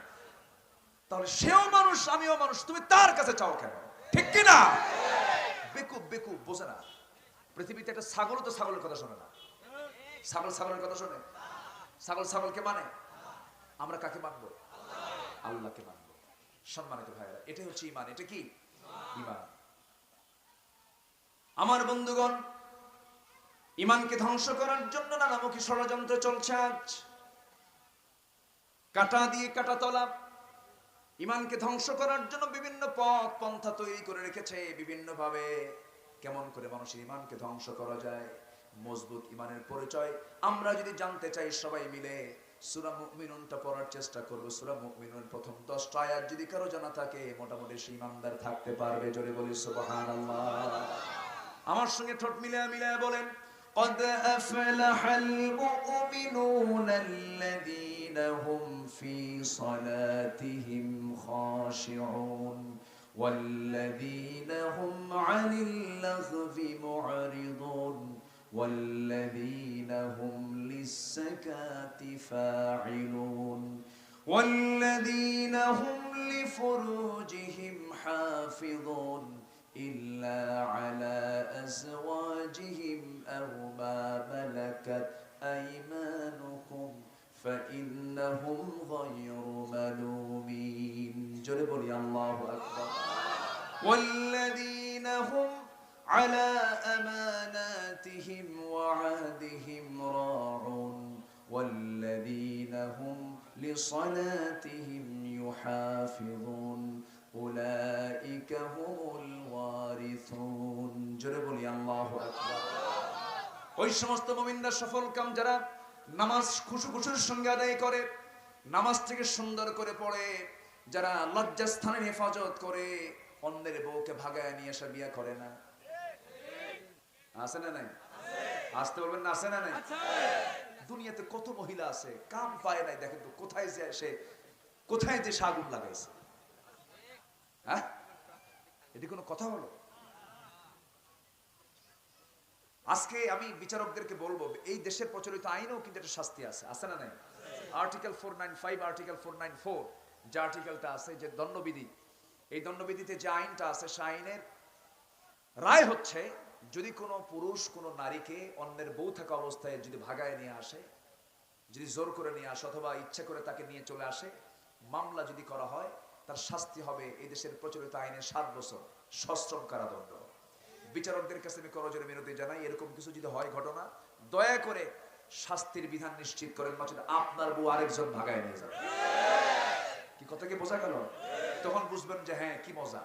তাহলে সেও মানুষ, আমিও মানুষ, তুমি তার কাছে চাও কেন? ঠিক কি না? বেকুব বেকুব, বোঝে না। পৃথিবীতে একটা ছাগলও তো ছাগলের কথা শোনে না। ছাগল ছাগলের কথা শোনে? ছাগল ছাগলকে মানে? আমরা কাকে মানবো? আল্লাহকে মানবো। সম্মানিত ভাইরা, এটাই হচ্ছে ঈমান। এটা কি ঈমান? আমার বন্ধুগণ, ঈমানকে ধ্বংস করার জন্য নানামুখী ষড়যন্ত্র চলছে আজ। কাটা দিয়ে কাটা তলা। ঈমানকে ধ্বংস করার জন্য বিভিন্ন পথ পন্থা তৈরি করে রেখেছে বিভিন্ন ভাবে। কেমন করে মানুষের ঈমানকে ধ্বংস করা যায়, মজবুত ঈমানের পরিচয় আমরা যদি জানতে চাই, সবাই মিলে সূরা মুমিনুনটা পড়ার চেষ্টা করব। সূরা মুমিনুনের প্রথম 10টা আয়াত যদি কারো জানা থাকে, মোটামুটি সে ঈমানদার থাকতে পারবে। জোরে বলি সুবহানাল্লাহ। আমার সঙ্গে ঠোঁট মিলিয়ে মিলিয়ে বলেন, قد أفلح المؤمنون الذين هم في صلاتهم خاشعون والذين هم عن اللغو معرضون والذين هم للزكاة فاعلون والذين هم لفروجهم حافظون إلا على أزواجهم أو ما ملكت أيمانكم فإنهم غير ملومين. جرب لي الله أكبر. والذين هم على أماناتهم وعهدهم راعون والذين هم لصلاتهم يحافظون أولئك هم الوارثون. জোরে বলি আল্লাহু আকবার। ওই সমস্ত মুমিনরা সফল কাম যারা নামাজ খুশুর সঙ্গে আদায় করে, নামাজ থেকে সুন্দর করে পড়ে, যারা লজ্জাস্থানের হেফাজত করে, অন্যের বউকে ভাগায় নিয়ে এসে বিয়ে করে না। আছে না নাই? আসতে বলবেন না, আছে না নাই? দুনিয়াতে কত মহিলা আছে, কাম পায় নাই, দেখেন তো কোথায় যে আগুন লাগাইছে। হ্যাঁ, এটি কোনো কথা হলো? আজকে আমি বিচারকদেরকে বলবো, এই দেশের প্রচলিত আইনেও কিন্তু একটা শাস্তি আছে, আছে না নাই? আর্টিকেল 495, আর্টিকেল 494, যে আর্টিকেলটা আছে, যে দণ্ডবিধি, এই দণ্ডবিধিতে যে আইনটা আছে, সে আইনের রায় হচ্ছে, যদি কোনো পুরুষ কোনো নারীকে অন্যের বউ থাকা অবস্থায় যদি ভাগায় নিয়ে আসে, যদি জোর করে নিয়ে আসে অথবা ইচ্ছা করে তাকে নিয়ে চলে আসে, মামলা যদি করা হয়, তার শাস্তি হবে এই দেশের প্রচলিত আইনে 7 বছর সশ্রম কারাদণ্ড। বিচারকদের কাছে আমি করজোরে মিনতি জানাই, এরকম কিছু যদি হয় ঘটনা, দয়া করে শাস্তির বিধান নিশ্চিত করেন, নচেত আপনার বউ আরেকজন ভাগায় নিয়ে যাবে। কি কথা কি বোঝা গেল? তখন বুঝবেন যে হ্যাঁ, কি মজা।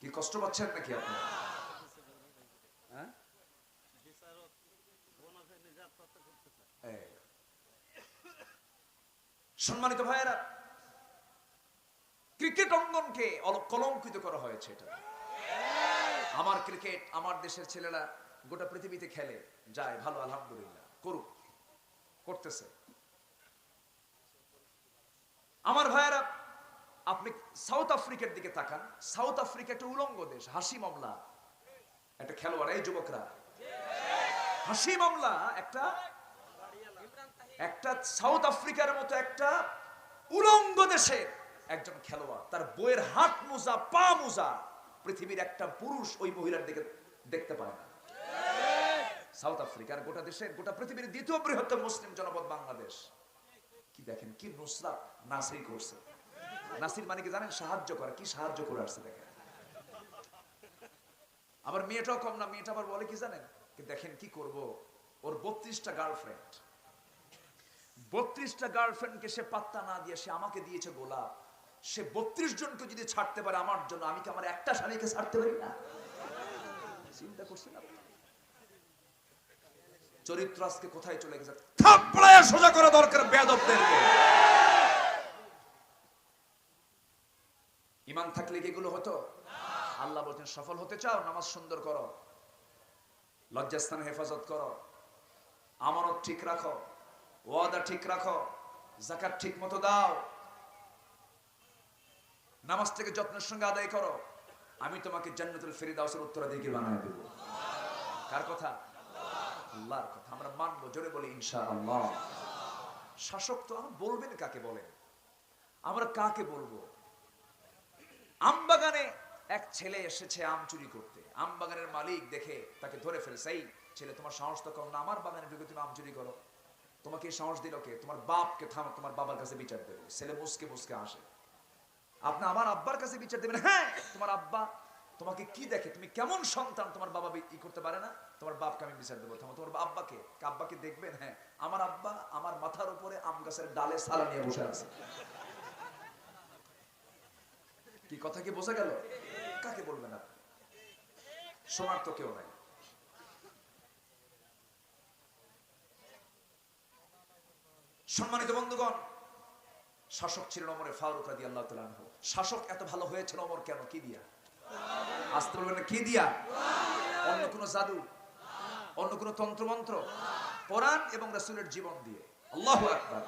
কি কষ্ট পাচ্ছেন নাকি আপনি? সম্মানিত ভাইয়েরা, ক্রিকেট অঙ্গনকে কলঙ্কিত করা হয়েছে। এটা আমার ক্রিকেট, আমার দেশের ছেলেরা গোটা পৃথিবীতে খেলে যায়, ভালো, আলহামদুলিল্লাহ, করুক, করতেছে। আমার ভাইয়েরা, আপনি সাউথ আফ্রিকার দিকে তাকান। সাউথ আফ্রিকা একটা উলঙ্গ দেশ, হাসি মামলা একটা খেলোয়াড়, এই যুবকরা, হাসি মামলা একটা সাউথ আফ্রিকার মতো একটা উলঙ্গ দেশে একজন খেলোয়াড়, তার বইয়ের হাত মোজা, পা মোজা, পৃথিবীর একটা পুরুষ ওই মহিলার দিকে দেখতে পায় না। সাউথ আফ্রিকার গোটা দেশের, গোটা পৃথিবীর দ্বিতীয় বৃহত্তম মুসলিম জনপদ বাংলাদেশ। কি দেখেন, কি নুসরাত নাসির করছে। নাসির মানে কি জানেন? সাহায্য করা। কি সাহায্য করে আসছে দেখেন। আবার মেয়েটাও কম না, মেয়েটা আবার বলে কি জানেন? দেখেন কি করব, ওর 32টা গার্লফ্রেন্ড, 32টা গার্লফ্রেন্ডকে সে পাত্তা না দিয়ে সে আমাকে দিয়েছে গোলাপ। সে 32 জনকে যদি ছাড়তে পারে আমার জন্য, আমি কি আমার একটা স্বামীকে ছাড়তে পারি না? চিন্তা করছেন আপনি? চরিত্র আজকে কোথায় চলে গেছে? থাপড়ায় সোজা করা দরকার বেয়াদবদেরকে। ঈমান থাকলে কি এগুলো হতো? আল্লাহ বলছেন সফল হতে চাও, নামাজ সুন্দর করো, লজ্জাস্থান হেফাজত করো, আমানত ঠিক রাখো, ওয়াদা ঠিক রাখো, যাকাত ঠিক মতো দাও, নামাজ থেকে যত্নের সঙ্গে আদায় করো, আমি তোমাকে জান্নাতুল ফিরদাউসের উত্তরাধিকারী বানিয়ে দেব। কার কথা? আল্লাহর কথা। আমরা মানবো, জোরে বলি ইনশাআল্লাহ। শাসক তো আমরা বলবেন কাকে বলেন? আমরা কাকে বলবো? আমবাগানে এক ছেলে এসেছে আম চুরি করতে। আমবাগানের মালিক দেখে তাকে ধরে ফেলছে, এই ছেলে তোমার সাহস তো কম না, আমার বাগানে ঢুকে তুমি আম চুরি করো? তোমাকে সাহস দিল কে? তোমার বাপকে থামো, তোমার বাবার কাছে বিচার দেবো। ছেলে মুসকে মুসকে আসে, আপনি আমার আব্বার কাছে বিচার দেবেন? হ্যাঁ, তোমার আব্বা তোমাকে কি দেখে? তুমি কেমন সন্তান? তোমার বাবা ই করতে পারে না? তোমার বাপকে আমি বিচার দেবো। থামো, তোমার আব্বাকে, আব্বাকে দেখবেন? হ্যাঁ, আমার আব্বা আমার মাথার উপরে আম গাছের ডালে সালা নিয়ে বসে আছে। কি কথা কি বোঝা গেল? কাকে বলবেন আপনি? শোনার তো কেউ নাই। সম্মানিত বন্ধুগণ, শাসক ছিলেন ওমর ফারুক রাদিয়াল্লাহু তাআলা আনহু। শাসক এত ভালো হয়েছিল ওমর কেন? কি দিয়া? আসতে বলবেন না, কি দিয়া? অন্য কোন জাদু, অন্য কোন তন্ত্র মন্ত্র? কোরআন এবং রাসূলের জীবন দিয়ে। আল্লাহু আকবার।